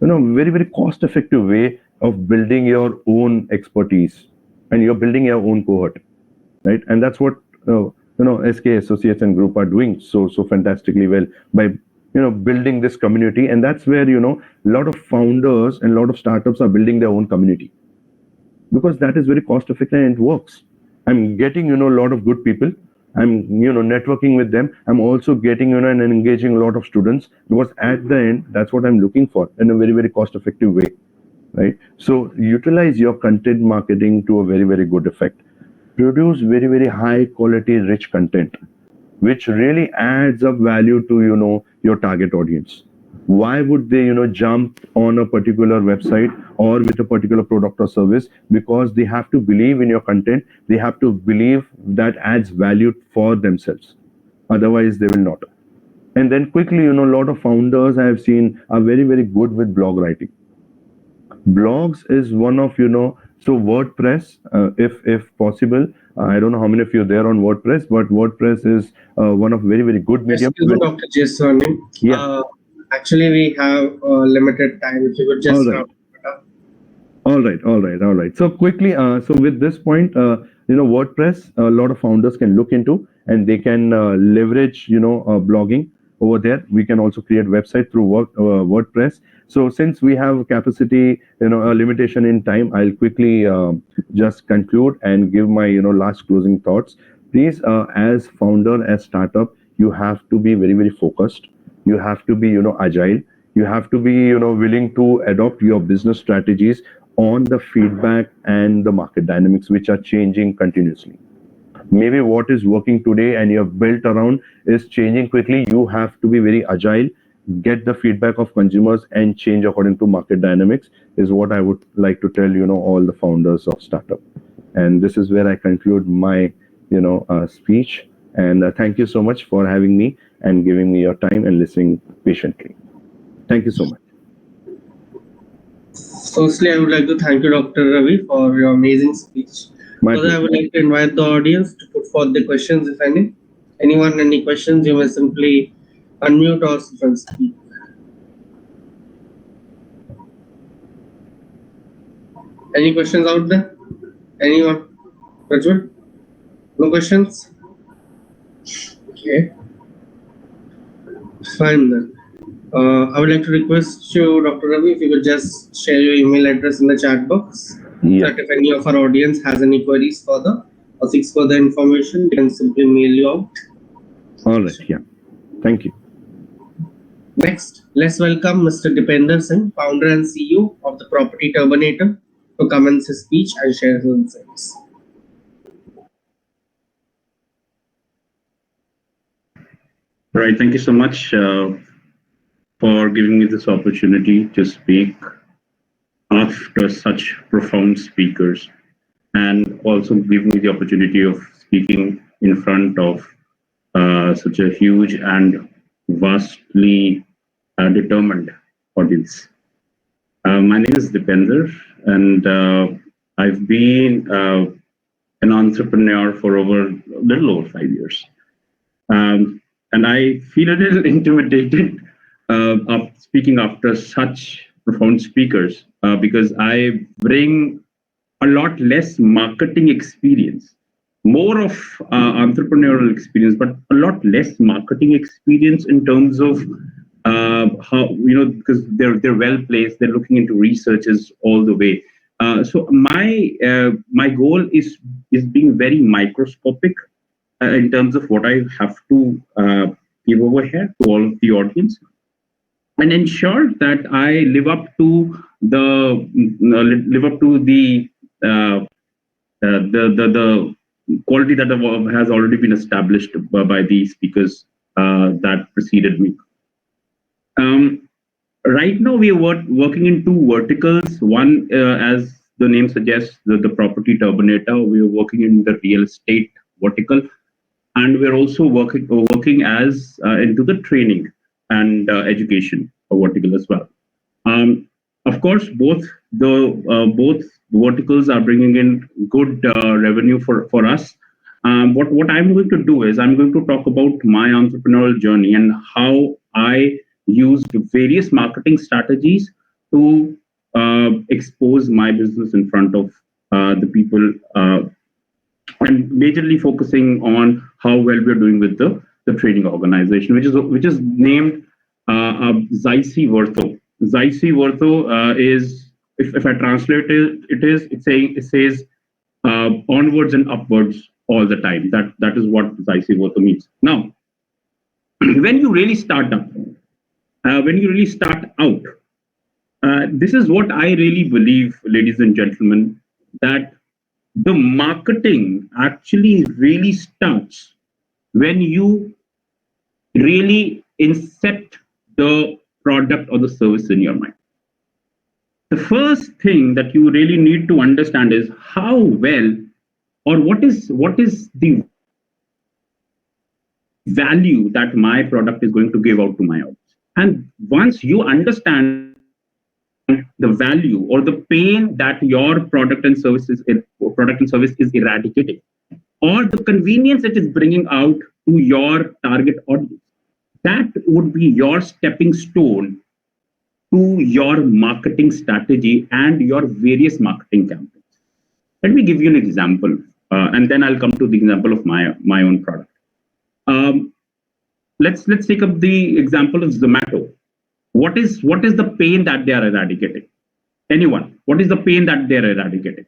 very, very cost effective way of building your own expertise, and you're building your own cohort, right? And that's what, SK Associates and Group are doing so fantastically well by, building this community. And that's where, a lot of founders and a lot of startups are building their own community, because that is very cost effective and it works. I'm getting, a lot of good people. I'm, networking with them. I'm also getting, and engaging a lot of students, because at the end, that's what I'm looking for in a very, very cost effective way, right? So utilize your content marketing to a very, very good effect. Produce very, very high quality, rich content, which really adds up value to, your target audience. Why would they, jump on a particular website or with a particular product or service? Because they have to believe in your content. They have to believe that adds value for themselves. Otherwise, they will not. And then quickly, a lot of founders I have seen are very, very good with blog writing. Blogs is one of, so WordPress, if possible, I don't know how many of you are there on WordPress, but WordPress is one of very, very good medium. Excuse me, Dr. Jaswani. Yeah. Actually, we have limited time. If you could just All right. All right. So quickly, so with this point, WordPress, a lot of founders can look into, and they can leverage, blogging over there. We can also create website through WordPress. So since we have capacity, a limitation in time, I'll quickly just conclude and give my, last closing thoughts. Please, as founder, as startup, you have to be very, very focused. You have to be, agile. You have to be, willing to adopt your business strategies on the feedback and the market dynamics, which are changing continuously. Maybe what is working today and you have built around is changing quickly. You have to be very agile, get the feedback of consumers and change according to market dynamics, is what I would like to tell, all the founders of startup. And this is where I conclude my, speech. And thank you so much for having me and giving me your time and listening patiently. Thank you so much. Firstly, I would like to thank you, Dr. Ravi, for your amazing speech. Further, I would like to invite the audience to put forth the questions, if any. Anyone, any questions, you may simply unmute or and speak. Any questions out there? Anyone? Rajul? No questions? Okay. Fine then. I would like to request you, Dr. Ravi, if you could just share your email address in the chat box. Yeah. So that if any of our audience has any queries further or seeks further information, they can simply mail you out. All right. Yeah. Thank you. Next, let's welcome Mr. Dipender Singh, founder and CEO of the Property Turbinator, to commence his speech and share his insights. Right. Thank you so much for giving me this opportunity to speak after such profound speakers, and also give me the opportunity of speaking in front of such a huge and vastly determined audience. My name is Dipender, and I've been an entrepreneur for over a little over 5 years. And I feel a little intimidated of speaking after such profound speakers because I bring a lot less marketing experience, more of entrepreneurial experience, but a lot less marketing experience in terms of how, because they're well placed, they're looking into researches all the way. So my goal is being very microscopic in terms of what I have to give over here to all of the audience, and ensure that I live up to the quality that has already been established by the speakers that preceded me. Um, right now, we are working in two verticals. One, as the name suggests, the property turbinator. We are working in the real estate vertical, and we're also working as into the training and education vertical as well. Um, of course, both verticals are bringing in good revenue for us. What I'm going to do is I'm going to talk about my entrepreneurial journey and how I used various marketing strategies to expose my business in front of the people, and majorly focusing on how well we're doing with the training organization, which is named Zaisi Virtho. Zaisi Virtho is, if I translate it says onwards and upwards all the time. That is what Zaisi Virtho means. Now, when you really start up, when you really start out, this is what I really believe, ladies and gentlemen, that the marketing actually really starts when you really incept the product or the service in your mind. The first thing that you really need to understand is how well, or what is the value that my product is going to give out to my audience. And once you understand the value or the pain that your product and service is eradicating, or the convenience it is bringing out to your target audience, that would be your stepping stone to your marketing strategy and your various marketing campaigns. Let me give you an example, and then I'll come to the example of my own product. Um, let's take up the example of Zomato. What is the pain that they are eradicating? Anyone? What is the pain that they are eradicating?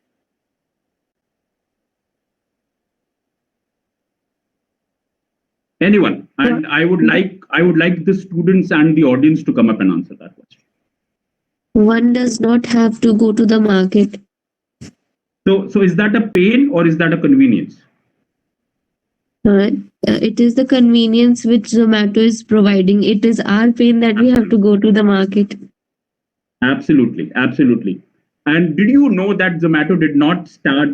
Anyone? And I would like the students and the audience to come up and answer that question. One does not have to go to the market. So is that a pain or is that a convenience? It is the convenience which Zomato is providing. It is our pain that we have to go to the market. Absolutely, absolutely. And did you know that Zomato did not start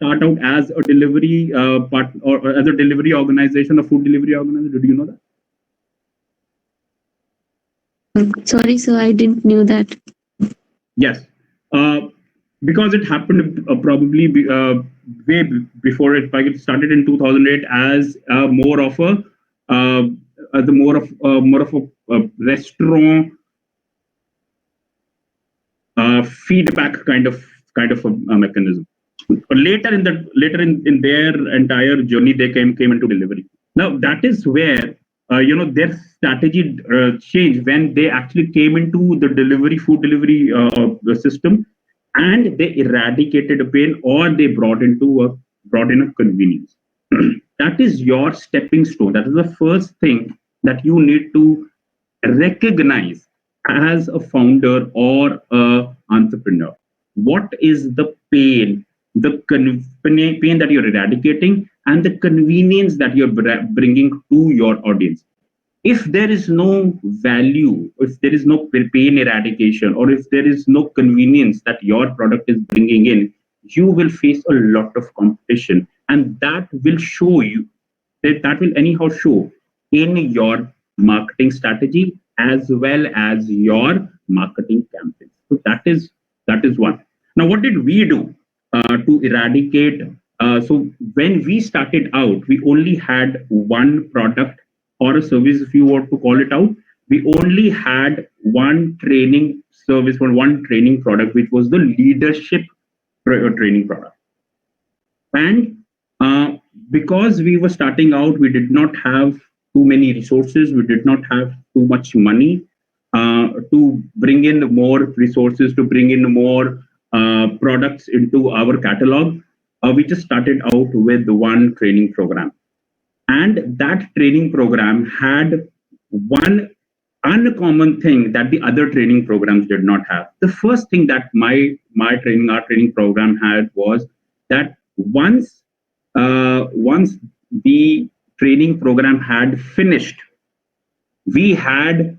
out as a delivery part or as a delivery organization, a food delivery organization? Did you know that? Sorry, sir, I didn't knew that. Yes, because it happened probably way before it. Like it started in 2008 as more of a restaurant feedback kind of a mechanism. Later in their entire journey, they came into delivery. Now that is where their strategy changed when they actually came into the food delivery system, and they eradicated a pain, or they brought in a convenience. That is your stepping stone. That is the first thing that you need to recognize as a founder or a entrepreneur. What is the pain, pain that you're eradicating, and the convenience that you're bringing to your audience? if there is no value, if there is no pain eradication, or if there is no convenience that your product is bringing in, you will face a lot of competition, and that will show you, that will anyhow show in your marketing strategy as well as your marketing campaign. So that is one. Now, what did we do to eradicate? So when we started out, we only had one product or a service, if you want to call it out. We only had one training service or one training product, which was the leadership training product. And because we were starting out, we did not have too many resources, we did not have too much money to bring in more resources, to bring in more products into our catalog. We just started out with one training program. And that training program had one uncommon thing that the other training programs did not have. The first thing that our training program had was that once the training program had finished, we had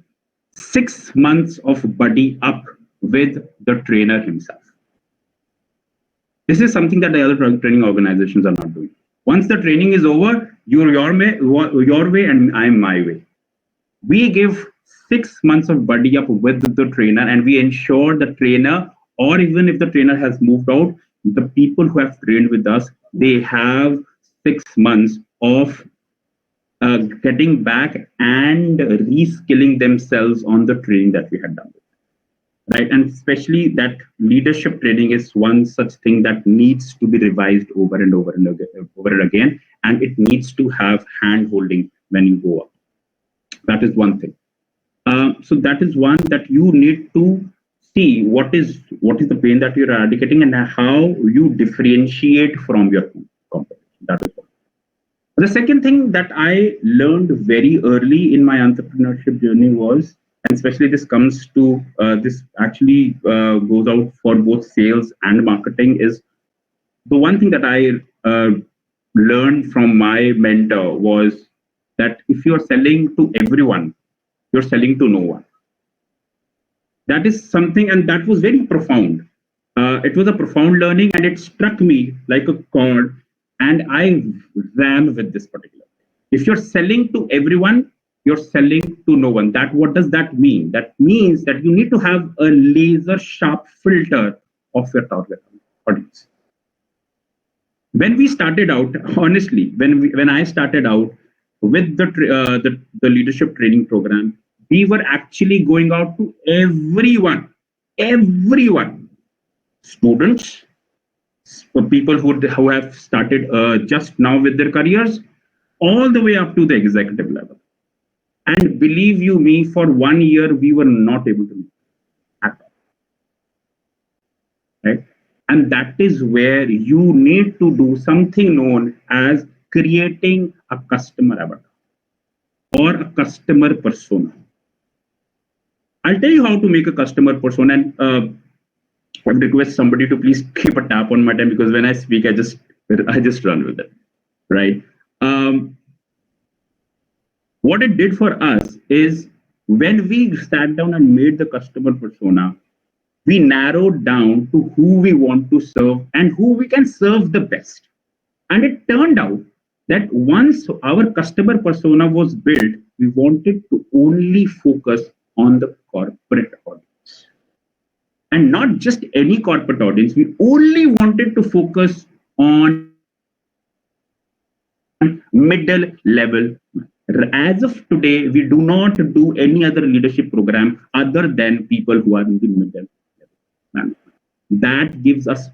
6 months of buddy up with the trainer himself. This is something that the other training organizations are not doing. Once the training is over, you're your way and I'm my way. We give 6 months of buddy up with the trainer, and we ensure the trainer, or even if the trainer has moved out, the people who have trained with us, they have 6 months of getting back and reskilling themselves on the training that we had done. Right, and especially that leadership training is one such thing that needs to be revised over and over and again, and it needs to have hand holding when you go up. That is one thing. So that is one, that you need to see what is the pain that you're eradicating and how you differentiate from your competition. That is one. The second thing that I learned very early in my entrepreneurship journey was, and especially this comes to this actually goes out for both sales and marketing, is the one thing that I learned from my mentor was that if you're selling to everyone, you're selling to no one. That is something, and that was very profound. It was a profound learning, and it struck me like a chord, and I ran with this particular. If you're selling to everyone, you're selling to no one. What does that mean? That means that you need to have a laser sharp filter of your target audience. When we started out, honestly, when I started out with the leadership training program, we were actually going out to everyone, students, people who have started just now with their careers, all the way up to the executive level. And believe you me, for 1 year, we were not able to meet at all. Right? And that is where you need to do something known as creating a customer avatar or a customer persona. I'll tell you how to make a customer persona, and I would request somebody to please keep a tap on my time, because when I speak, I just run with it, right? What it did for us is, when we sat down and made the customer persona, we narrowed down to who we want to serve and who we can serve the best. And it turned out that once our customer persona was built, we wanted to only focus on the corporate audience. And not just any corporate audience, we only wanted to focus on middle level. As of today, we do not do any other leadership program other than people who are in the middle level. That gives us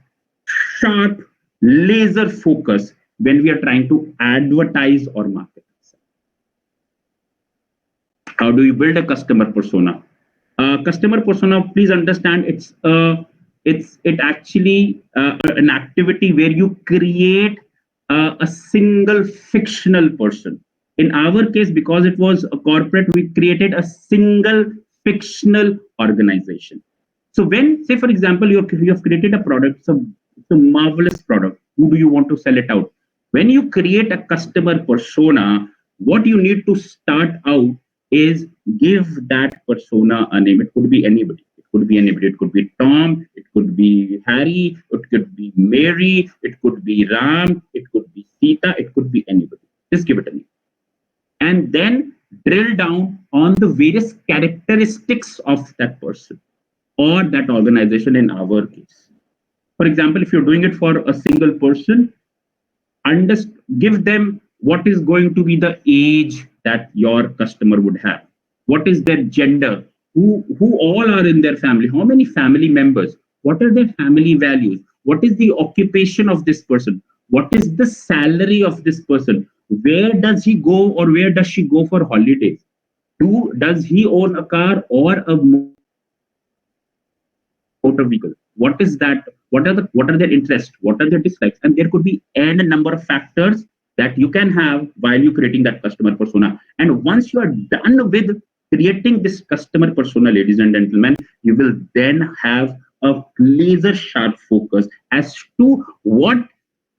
sharp laser focus when we are trying to advertise or market. How do you build a customer persona? Customer persona, please understand, it's actually an activity where you create a single fictional person. In our case, because it was a corporate, we created a single fictional organization. So when, say for example, you have created a product, it's a marvelous product. Who do you want to sell it out? When you create a customer persona, what you need to start out is give that persona a name. It could be anybody. It could be anybody. It could be Tom. It could be Harry. It could be Mary. It could be Ram. It could be Sita. It could be anybody. Just give it a name. And then drill down on the various characteristics of that person or that organization in our case. For example, if you're doing it for a single person, give them what is going to be the age that your customer would have. What is their gender? Who all are in their family? How many family members? What are their family values? What is the occupation of this person? What is the salary of this person? Where does he go or where does she go for holidays? Does he own a car or a motor vehicle? What is that? What are their interests? What are their dislikes? And there could be n number of factors that you can have while you're creating that customer persona. And once you are done with creating this customer persona, ladies and gentlemen, you will then have a laser sharp focus as to what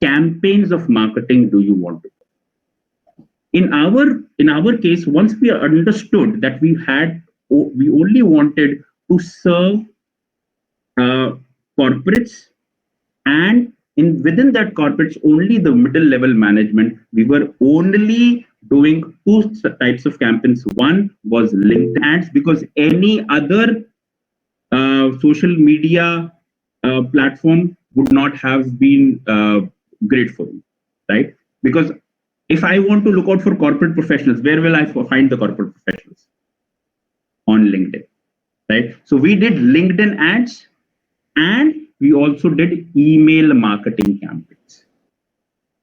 campaigns of marketing do you want to do. In our case, once we understood that we only wanted to serve corporates, and within that corporates only the middle level management, we were only doing two types of campaigns. One was LinkedIn ads, because any other social media platform would not have been great for me, right? Because if I want to look out for corporate professionals, where will I find the corporate professionals? On LinkedIn, right? So we did LinkedIn ads, and we also did email marketing campaigns.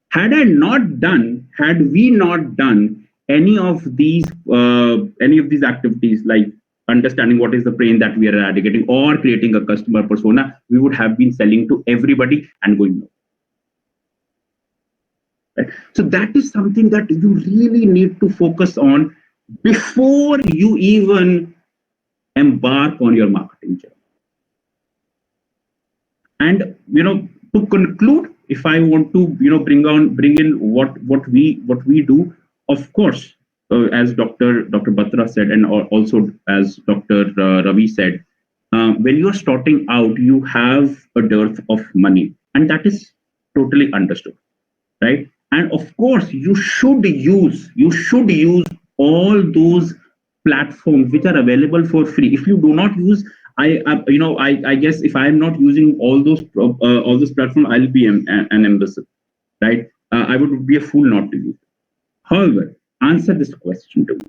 Had we not done any of these activities, like understanding what is the pain that we are eradicating or creating a customer persona, we would have been selling to everybody and going no. Right? So that is something that you really need to focus on before you even embark on your marketing journey. And to conclude, if I want to bring in what we do, of course, as Dr. Batra said, and also as Dr. Ravi said, when you are starting out, you have a dearth of money, and that is totally understood, right? And of course, you should use all those platforms which are available for free. If you do not use, I guess if I am not using all those platforms, I'll be an imbecile, right? I would be a fool not to use it. However, answer this question to me,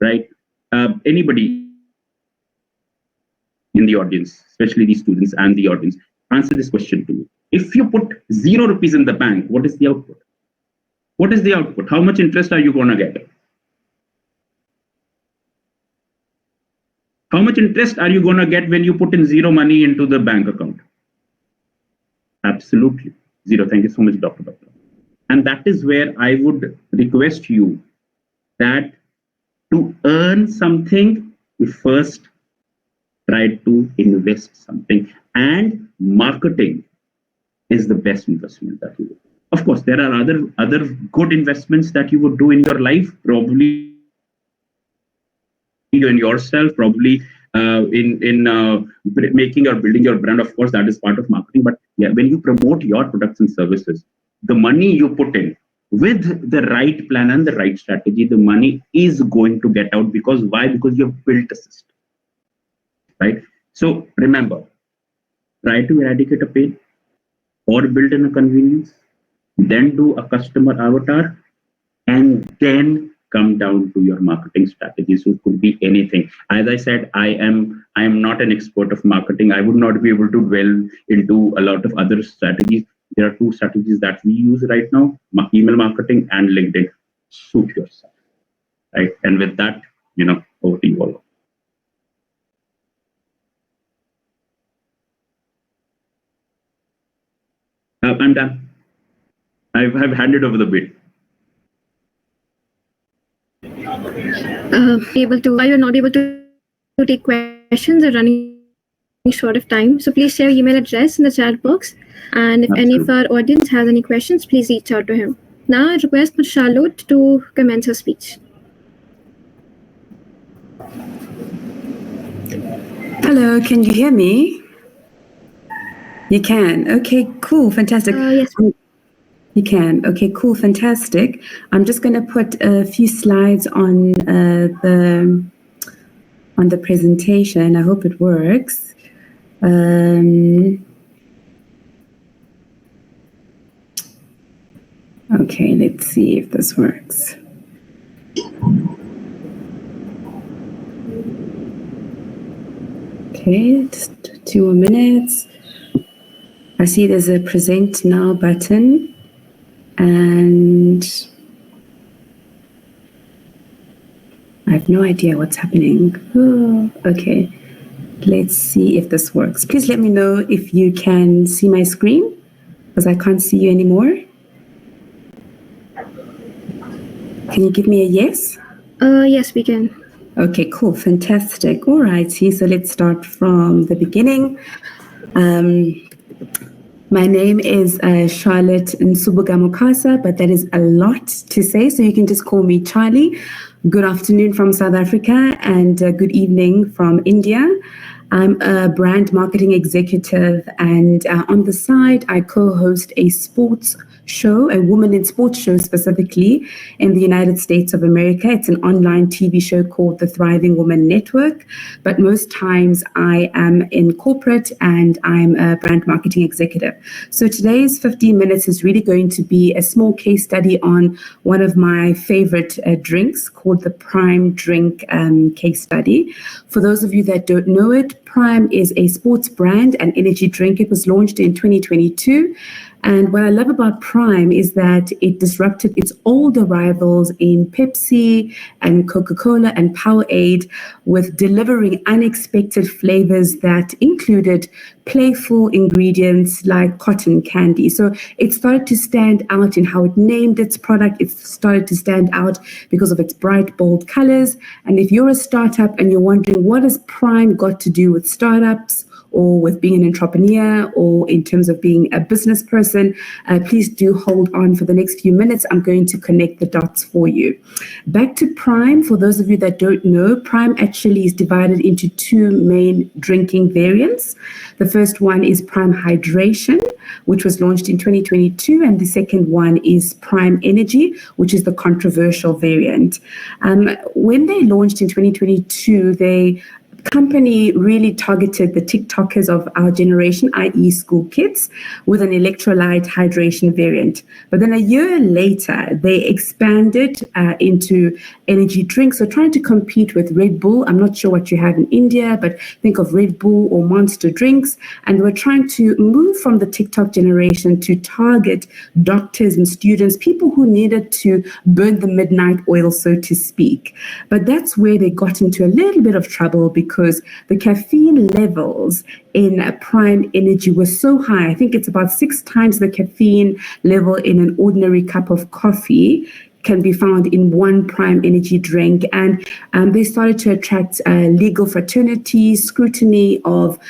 right? Anybody in the audience, especially the students and the audience, answer this question to me. If you put 0 rupees in the bank, what is the output? What is the output? How much interest are you going to get? How much interest are you going to get when you put in 0 money into the bank account? Absolutely 0. Thank you so much, Dr. Batra. And that is where I would request you that to earn something, you first try to invest something. And marketing is the best investment that you do. Of course, there are other good investments that you would do in your life, probably in yourself, probably in making or building your brand. Of course, that is part of marketing. But yeah, when you promote your products and services, the money you put in with the right plan and the right strategy, the money is going to get out. Because why? Because you have built a system, right? So remember, try to eradicate a pain or build in a convenience, then do a customer avatar, and then come down to your marketing strategy. So it could be anything. As I said, I am not an expert of marketing. I would not be able to dwell into a lot of other strategies. There are 2 strategies that we use right now: email marketing and LinkedIn. Suit yourself, right? And with that, over to you all. I'm done. I've handed over the bit. While you're not able to take questions, are running short of time. So please share your email address in the chat box. And if any of our audience has any questions, please reach out to him. Now I request Ms. Charlotte to commence her speech. Hello, can you hear me? You can. Okay, cool, fantastic. Yes. You can. Okay, cool, fantastic. I'm just going to put a few slides on the presentation. I hope it works. Okay, let's see if this works. Okay, just 2 more minutes. I see there's a present now button, and I have no idea what's happening. Oh, okay, let's see if this works. Please let me know if you can see my screen, because I can't see you anymore. Can you give me a yes? Yes, we can. Okay, cool, fantastic. All righty, so let's start from the beginning. My name is Charlotte Nsubugamukasa, but that is a lot to say, so you can just call me Charlie. Good afternoon from South Africa and good evening from India. I'm a brand marketing executive, and on the side, I co-host a sports show, a woman in sports show specifically in the United States of America. It's an online TV show called The Thriving Woman Network. But most times I am in corporate and I'm a brand marketing executive. So today's 15 minutes is really going to be a small case study on one of my favorite drinks called the Prime drink case study. For those of you that don't know it, Prime is a sports brand and energy drink. It was launched in 2022. And what I love about Prime is that it disrupted its older rivals in Pepsi and Coca-Cola and Powerade with delivering unexpected flavors that included playful ingredients like cotton candy. So it started to stand out in how it named its product. It started to stand out because of its bright, bold colors. And if you're a startup and you're wondering what has Prime got to do with startups, or with being an entrepreneur, or in terms of being a business person, please do hold on for the next few minutes. I'm going to connect the dots for you. Back to Prime, for those of you that don't know, Prime actually is divided into 2 main drinking variants. The first one is Prime Hydration, which was launched in 2022, and the second one is Prime Energy, which is the controversial variant. When they launched in 2022, company really targeted the TikTokers of our generation, i.e. school kids, with an electrolyte hydration variant. But then a year later, they expanded into energy drinks. So trying to compete with Red Bull. I'm not sure what you have in India, but think of Red Bull or Monster drinks. And we're trying to move from the TikTok generation to target doctors and students, people who needed to burn the midnight oil, so to speak. But that's where they got into a little bit of trouble, because the caffeine levels in Prime Energy were so high. I think it's about 6 times the caffeine level in an ordinary cup of coffee can be found in one Prime Energy drink. And they started to attract legal fraternity, scrutiny of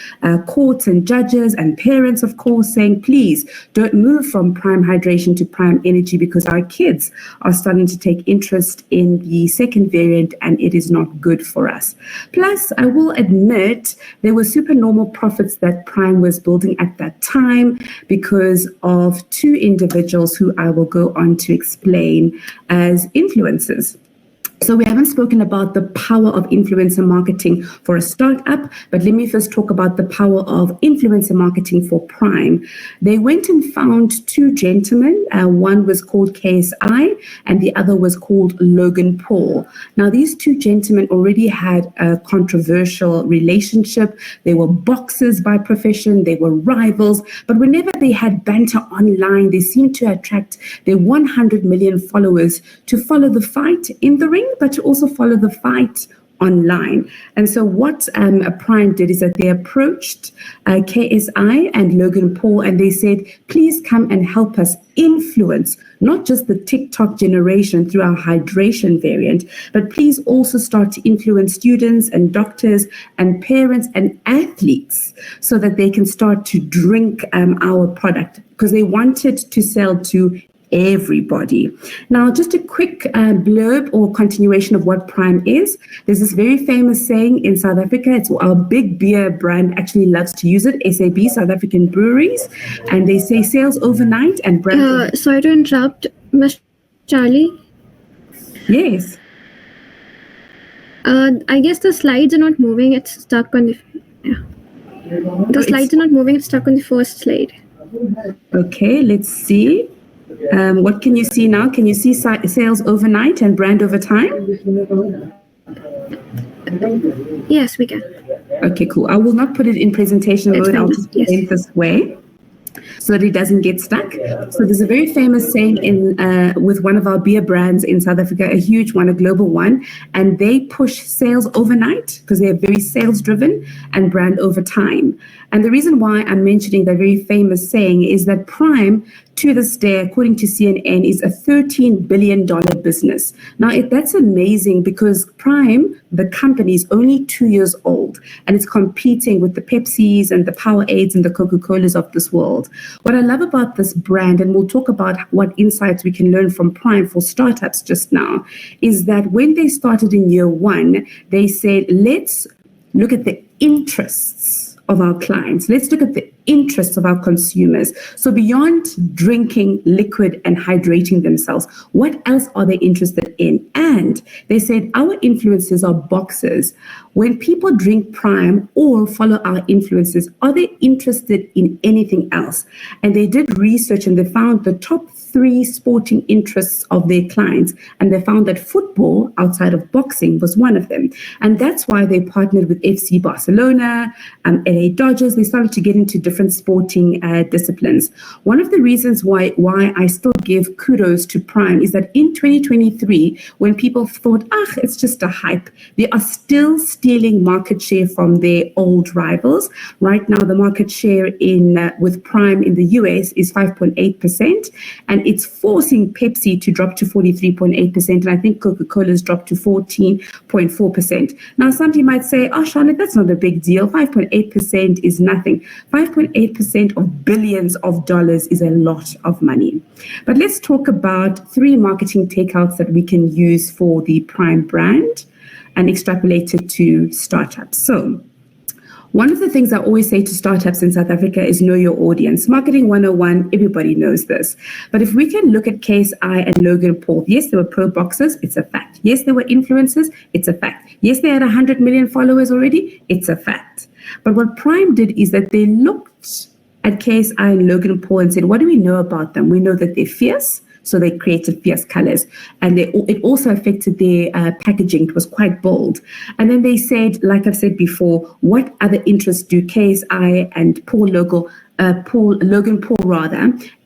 courts and judges and parents, of course, saying, please don't move from Prime Hydration to Prime Energy, because our kids are starting to take interest in the second variant and it is not good for us. Plus, I will admit there were supernormal profits that Prime was building at that time because of 2 individuals who I will go on to explain as influencers. So we haven't spoken about the power of influencer marketing for a startup, but let me first talk about the power of influencer marketing for Prime. They went and found 2 gentlemen. One was called KSI and the other was called Logan Paul. Now, these 2 gentlemen already had a controversial relationship. They were boxers by profession. They were rivals. But whenever they had banter online, they seemed to attract their 100 million followers to follow the fight in the ring, but to also follow the fight online. And so what Prime did is that they approached KSI and Logan Paul and they said, please come and help us influence not just the TikTok generation through our hydration variant, but please also start to influence students and doctors and parents and athletes so that they can start to drink our product, because they wanted to sell to everybody. Now, just a quick blurb or continuation of what Prime is. There's this very famous saying in South Africa. It's our big beer brand actually loves to use it, SAB, South African Breweries. And they say sales overnight and brand. Sorry to interrupt, Ms. Charlie. Yes. I guess the slides are not moving. It's stuck on the... Yeah. The slides are not moving. It's stuck on the first slide. Okay, let's see. What can you see now? Can you see sales overnight and brand over time? Yes, we can. Okay, cool. I will not put it in presentation mode. I'll just yes. present this way so that it doesn't get stuck. So there's a very famous saying with one of our beer brands in South Africa, a huge one, a global one, and they push sales overnight because they're very sales driven and brand over time. And the reason why I'm mentioning that very famous saying is that Prime, to this day, according to CNN, is a $13 billion business. Now, that's amazing because Prime, the company, is only 2 years old and it's competing with the Pepsis and the Powerades and the Coca-Colas of this world. What I love about this brand, and we'll talk about what insights we can learn from Prime for startups just now, is that when they started in year one, they said, let's look at the interests of our clients. Let's look at the interests of our consumers. So beyond drinking liquid and hydrating themselves, what else are they interested in? And they said our influencers are boxers. When people drink Prime or follow our influencers, are they interested in anything else? And they did research and they found the top 3 sporting interests of their clients. And they found that football outside of boxing was one of them. And that's why they partnered with FC Barcelona, LA Dodgers. They started to get into different sporting disciplines. One of the reasons why I still give kudos to Prime is that in 2023, when people thought, it's just a hype, they are still stealing market share from their old rivals. Right now, the market share with Prime in the US is 5.8%, and it's forcing Pepsi to drop to 43.8%, and I think Coca-Cola's dropped to 14.4%. Now, somebody might say, Charlotte, that's not a big deal. 5.8% is nothing. 5.8% of billions of dollars is a lot of money. But let's talk about 3 marketing takeouts that we can use for the Prime brand and extrapolate it to startups. So one of the things I always say to startups in South Africa is know your audience. Marketing 101, everybody knows this. But if we can look at KSI and Logan Paul, yes, they were pro boxers, it's a fact. Yes, they were influencers, it's a fact. Yes, they had 100 million followers already, it's a fact. But what Prime did is that they looked at KSI and Logan Paul and said, what do we know about them? We know that they're fierce. So they created fierce colors, and it also affected their packaging. It was quite bold. And then they said, like I've said before, what other interests do KSI and Logan Paul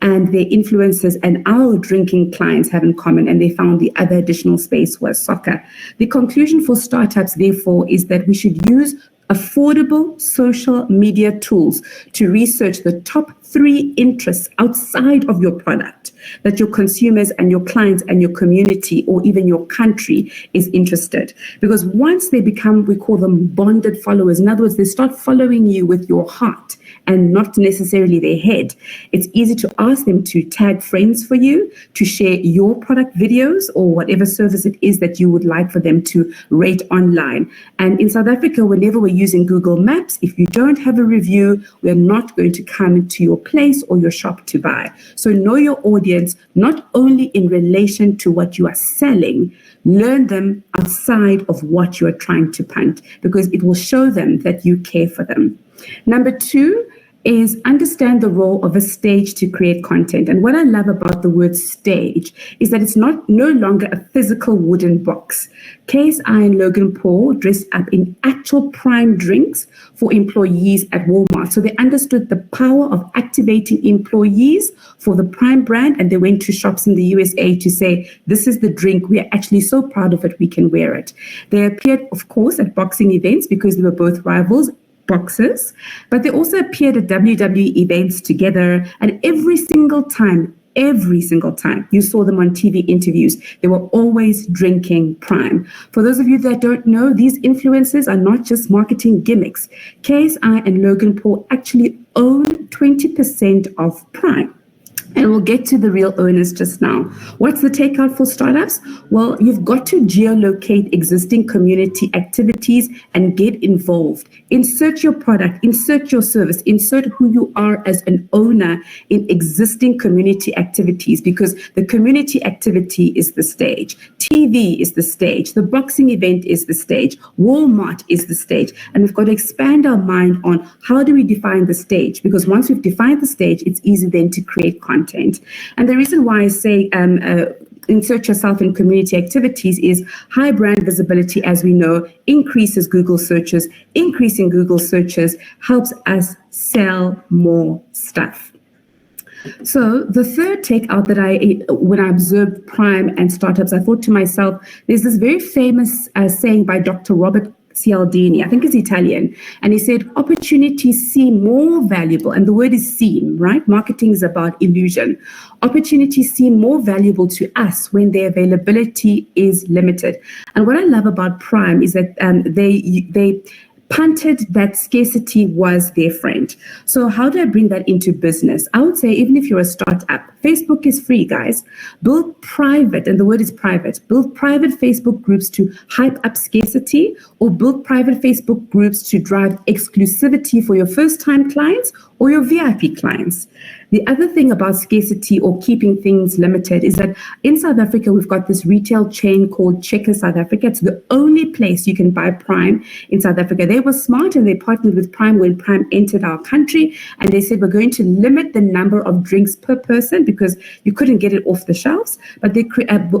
and their influencers and our drinking clients have in common? And they found the other additional space was soccer. The conclusion for startups, therefore, is that we should use affordable social media tools to research the top 3 interests outside of your product that your consumers and your clients and your community or even your country is interested. Because once they become, we call them bonded followers. In other words, they start following you with your heart and not necessarily their head. It's easy to ask them to tag friends for you, to share your product videos or whatever service it is that you would like for them to rate online. And in South Africa, whenever we're using Google Maps, if you don't have a review, we're not going to come to your place or your shop to buy. So know your audience, not only in relation to what you are selling, learn them outside of what you are trying to punt, because it will show them that you care for them. Number 2 is understand the role of a stage to create content. And what I love about the word stage is that it's no longer a physical wooden box. KSI and Logan Paul dressed up in actual Prime drinks for employees at Walmart. So they understood the power of activating employees for the Prime brand, and they went to shops in the USA to say, this is the drink. We are actually so proud of it, we can wear it. They appeared, of course, at boxing events because they were both rivals, boxers, but they also appeared at WWE events together, and every single time you saw them on TV interviews, they were always drinking Prime. For those of you that don't know, these influencers are not just marketing gimmicks. KSI and Logan Paul actually own 20% of Prime. And we'll get to the real owners just now. What's the takeout for startups? Well, you've got to geolocate existing community activities and get involved. Insert your product, insert your service, insert who you are as an owner in existing community activities, because the community activity is the stage. TV is the stage. The boxing event is the stage. Walmart is the stage. And we've got to expand our mind on how do we define the stage? Because once we've defined the stage, it's easy then to create content. And the reason why I say insert yourself in community activities is high brand visibility, as we know, increases Google searches. Increasing Google searches helps us sell more stuff. So the third takeout that when I observed Prime and startups, I thought to myself, there's this very famous saying by Dr. Robert Cialdini, I think it's Italian, and he said, opportunities seem more valuable, and the word is seem, right? Marketing is about illusion. Opportunities seem more valuable to us when their availability is limited. And what I love about Prime is that they punted that scarcity was their friend. So how do I bring that into business? I would say, even if you're a startup, Facebook is free, guys. Build private, and the word is private, build private Facebook groups to hype up scarcity, or build private Facebook groups to drive exclusivity for your first-time clients or your VIP clients. The other thing about scarcity or keeping things limited is that in South Africa, we've got this retail chain called Checkers South Africa. It's the only place you can buy Prime in South Africa. They were smart and they partnered with Prime when Prime entered our country. And they said, we're going to limit the number of drinks per person because you couldn't get it off the shelves. But they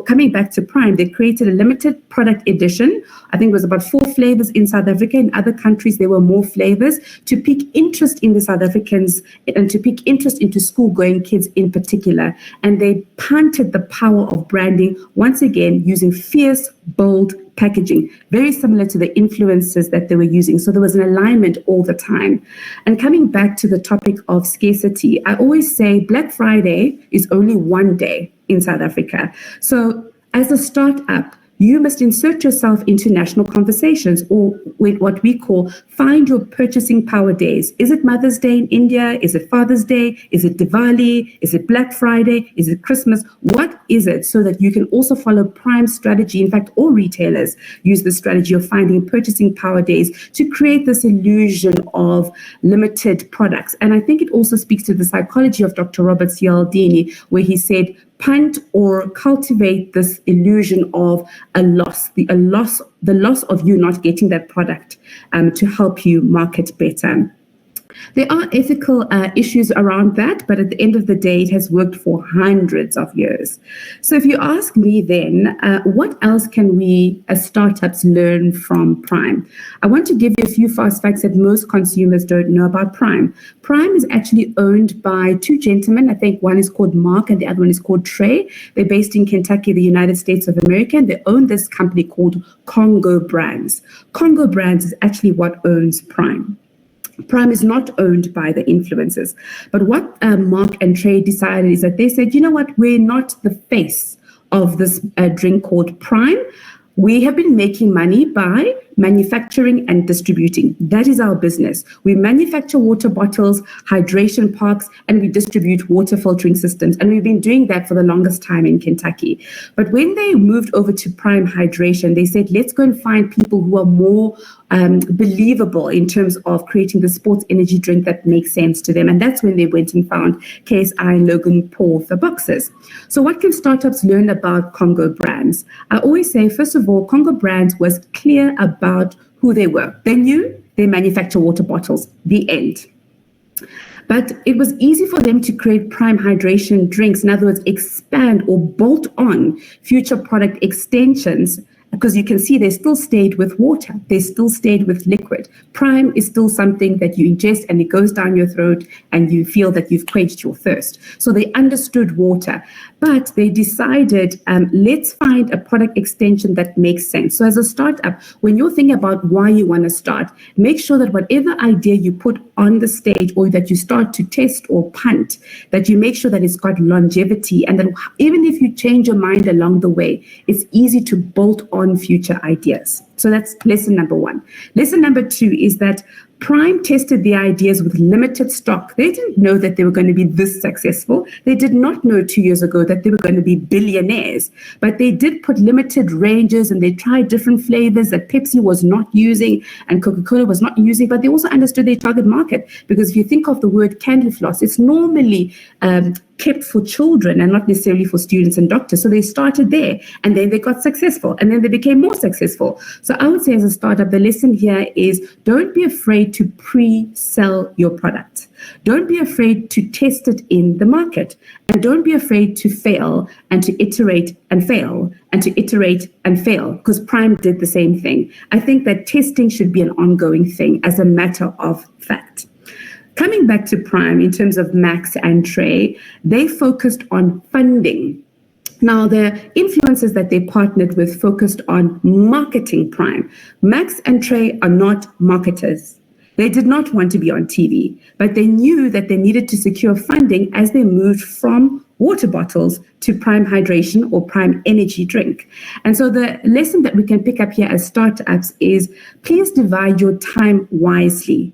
coming back to Prime, they created a limited product edition. I think it was about 4 flavors in South Africa. In other countries, there were more flavors to pique interest in the South Africans and to pique interest into school-going kids in particular. And they punted the power of branding, once again, using fierce, bold packaging, very similar to the influencers that they were using. So there was an alignment all the time. And coming back to the topic of scarcity, I always say Black Friday is only one day in South Africa. So as a startup, you must insert yourself into national conversations, or with what we call find your purchasing power days. Is it Mother's Day in India? Is it Father's Day? Is it Diwali? Is it Black Friday? Is it Christmas? What is it? So that you can also follow Prime strategy. In fact, all retailers use the strategy of finding purchasing power days to create this illusion of limited products. And I think it also speaks to the psychology of Dr. Robert Cialdini, where he said, punt or cultivate this illusion of a loss, the loss of you not getting that product to help you market better. There are ethical issues around that, but at the end of the day, it has worked for hundreds of years. So if you ask me then, what else can we as startups learn from Prime? I want to give you a few fast facts that most consumers don't know about Prime. Prime is actually owned by 2 gentlemen. I think one is called Mark and the other one is called Trey. They're based in Kentucky, the United States of America, and they own this company called Congo Brands. Congo Brands is actually what owns Prime. Prime is not owned by the influencers. But what Mark and Trey decided is that they said, you know what, we're not the face of this drink called Prime. We have been making money by manufacturing and distributing. That is our business. We manufacture water bottles, hydration parks, and we distribute water filtering systems. And we've been doing that for the longest time in Kentucky. But when they moved over to Prime Hydration, they said, let's go and find people who are more believable in terms of creating the sports energy drink that makes sense to them. And that's when they went and found KSI and Logan Paul for boxes. So what can startups learn about Congo Brands? I always say, first of all, Congo Brands was clear about who they were. They knew they manufacture water bottles, the end. But it was easy for them to create Prime Hydration drinks, in other words, expand or bolt on future product extensions, because you can see they still stayed with water. They still stayed with liquid. Prime is still something that you ingest and it goes down your throat and you feel that you've quenched your thirst. So they understood water, but they decided, let's find a product extension that makes sense. So as a startup, when you're thinking about why you want to start, make sure that whatever idea you put on the stage or that you start to test or punt, that you make sure that it's got longevity, and that even if you change your mind along the way, it's easy to bolt on future ideas. So that's lesson number 1. Lesson number 2 is that Prime tested the ideas with limited stock. They didn't know that they were going to be this successful. They did not know 2 years ago that they were going to be billionaires, but they did put limited ranges and they tried different flavors that Pepsi was not using and Coca-Cola was not using, but they also understood their target market, because if you think of the word candy floss, it's normally kept for children and not necessarily for students and doctors. So they started there and then they got successful and then they became more successful. So I would say as a startup, the lesson here is don't be afraid to pre-sell your product. Don't be afraid to test it in the market, and don't be afraid to fail and to iterate and fail and to iterate and fail, because Prime did the same thing. I think that testing should be an ongoing thing as a matter of fact. Coming back to Prime, in terms of Max and Trey, they focused on funding. Now, the influencers that they partnered with focused on marketing Prime. Max and Trey are not marketers. They did not want to be on TV, but they knew that they needed to secure funding as they moved from water bottles to Prime Hydration or Prime Energy Drink. And so the lesson that we can pick up here as startups is please divide your time wisely.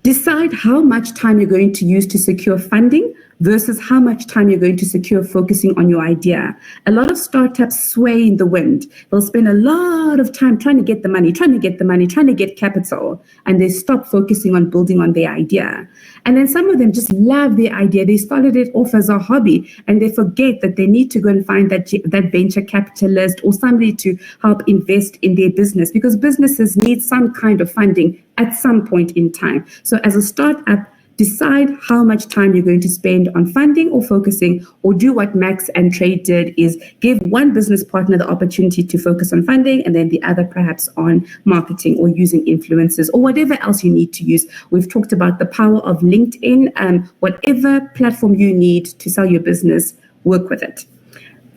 Decide how much time you're going to use to secure funding versus how much time you're going to secure focusing on your idea. A lot of startups sway in the wind. They'll spend a lot of time trying to get the money, trying to get capital, and they stop focusing on building on their idea. And then some of them just love their idea. They started it off as a hobby, and they forget that they need to go and find that venture capitalist or somebody to help invest in their business, because businesses need some kind of funding at some point in time. So as a startup, decide how much time you're going to spend on funding or focusing, or do what Max and Trey did, is give one business partner the opportunity to focus on funding and then the other perhaps on marketing or using influencers or whatever else you need to use. We've talked about the power of LinkedIn. Whatever platform you need to sell your business, work with it.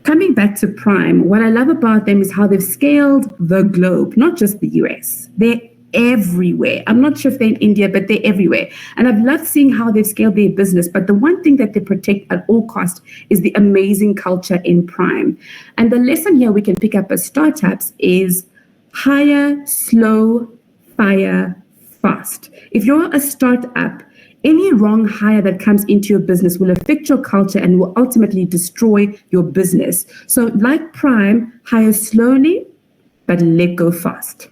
Coming back to Prime, what I love about them is how they've scaled the globe, not just the US. They're everywhere. I'm not sure if they're in India, but they're everywhere. And I've loved seeing how they've scaled their business. But the one thing that they protect at all costs is the amazing culture in Prime. And the lesson here we can pick up as startups is hire slow, fire fast. If you're a startup, any wrong hire that comes into your business will affect your culture and will ultimately destroy your business. So like Prime, hire slowly, but let go fast.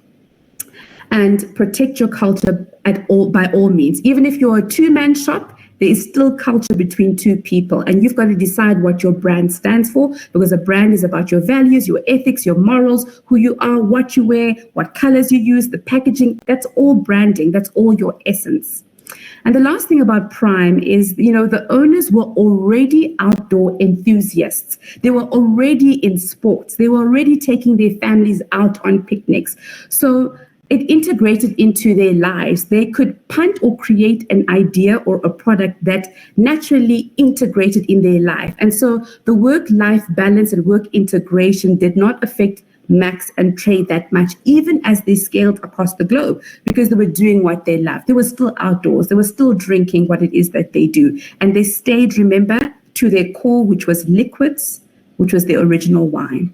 And protect your culture by all means. Even if you're a two-man shop, there is still culture between two people. And you've got to decide what your brand stands for, because a brand is about your values, your ethics, your morals, who you are, what you wear, what colors you use, the packaging. That's all branding. That's all your essence. And the last thing about Prime is, the owners were already outdoor enthusiasts. They were already in sports. They were already taking their families out on picnics. So it integrated into their lives. They could punt or create an idea or a product that naturally integrated in their life. And so the work-life balance and work integration did not affect Max and Trey that much, even as they scaled across the globe, because they were doing what they loved. They were still outdoors. They were still drinking what it is that they do. And they stayed, remember, to their core, which was liquids, which was the original wine.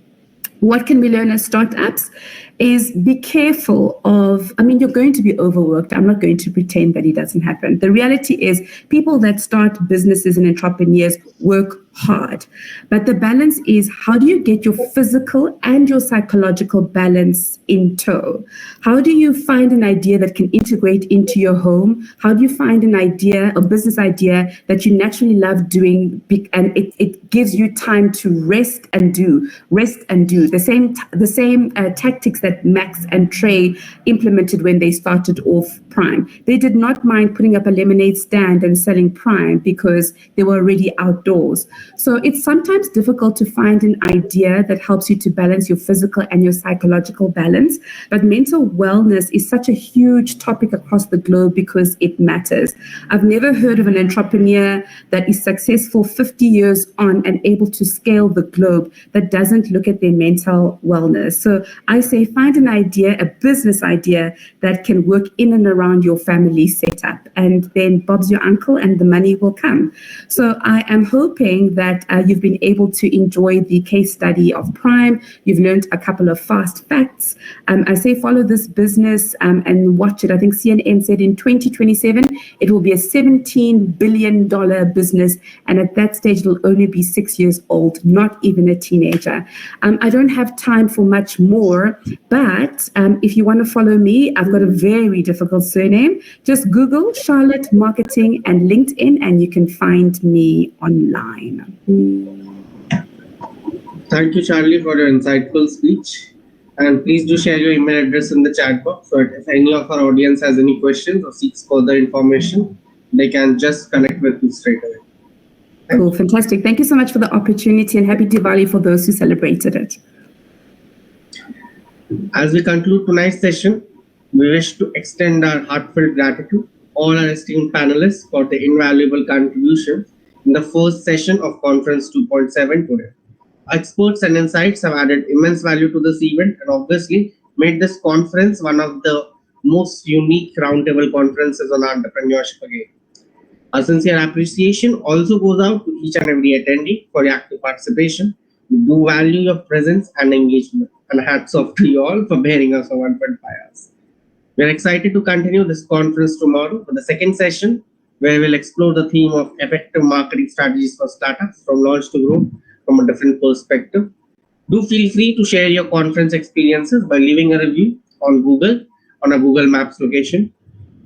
What can we learn as startups is be careful of, you're going to be overworked. I'm not going to pretend that it doesn't happen. The reality is people that start businesses and entrepreneurs work hard. But the balance is, how do you get your physical and your psychological balance in tow? How do you find an idea that can integrate into your home? How do you find an idea, a business idea that you naturally love doing, and it gives you time to rest and do the same tactics that Max and Trey implemented when they started off Prime. They did not mind putting up a lemonade stand and selling Prime because they were already outdoors. So it's sometimes difficult to find an idea that helps you to balance your physical and your psychological balance. But mental wellness is such a huge topic across the globe because it matters. I've never heard of an entrepreneur that is successful 50 years on and able to scale the globe that doesn't look at their mental wellness. So I say find an idea, a business idea that can work in and around around your family setup, and then Bob's your uncle and the money will come. So I am hoping that you've been able to enjoy the case study of Prime. You've learned a couple of fast facts. I say follow this business and watch it. I think CNN said in 2027, it will be a $17 billion business. And at that stage, it'll only be 6 years old, not even a teenager. I don't have time for much more, but if you want to follow me, I've got a very difficult surname. Just Google Charlotte Marketing and LinkedIn, and you can find me online. Thank you, Charlie, for your insightful speech. And please do share your email address in the chat box so that if any of our audience has any questions or seeks further information, they can just connect with you straight away. Cool, fantastic. Thank you so much for the opportunity, and happy Diwali for those who celebrated it. As we conclude tonight's session, we wish to extend our heartfelt gratitude to all our esteemed panelists for the invaluable contributions in the first session of Conference 2.7 today. Experts and insights have added immense value to this event and obviously made this conference one of the most unique roundtable conferences on entrepreneurship again. A sincere appreciation also goes out to each and every attendee for your active participation. We do value your presence and engagement, and hats off to you all for bearing us for 1.5 hours. We are excited to continue this conference tomorrow for the second session, where we'll explore the theme of effective marketing strategies for startups from launch to growth from a different perspective. Do feel free to share your conference experiences by leaving a review on Google, on a Google Maps location.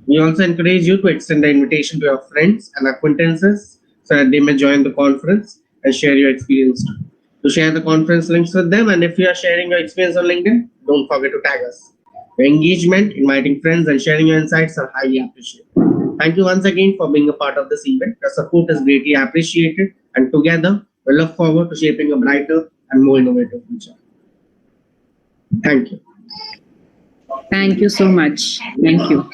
We also encourage you to extend the invitation to your friends and acquaintances so that they may join the conference and share your experience too. To share the conference links with them, and if you are sharing your experience on LinkedIn, don't forget to tag us. Your engagement, inviting friends, and sharing your insights are highly appreciated. Thank you once again for being a part of this event. Your support is greatly appreciated, and together we look forward to shaping a brighter and more innovative future. Thank you. Thank you so much. Thank you.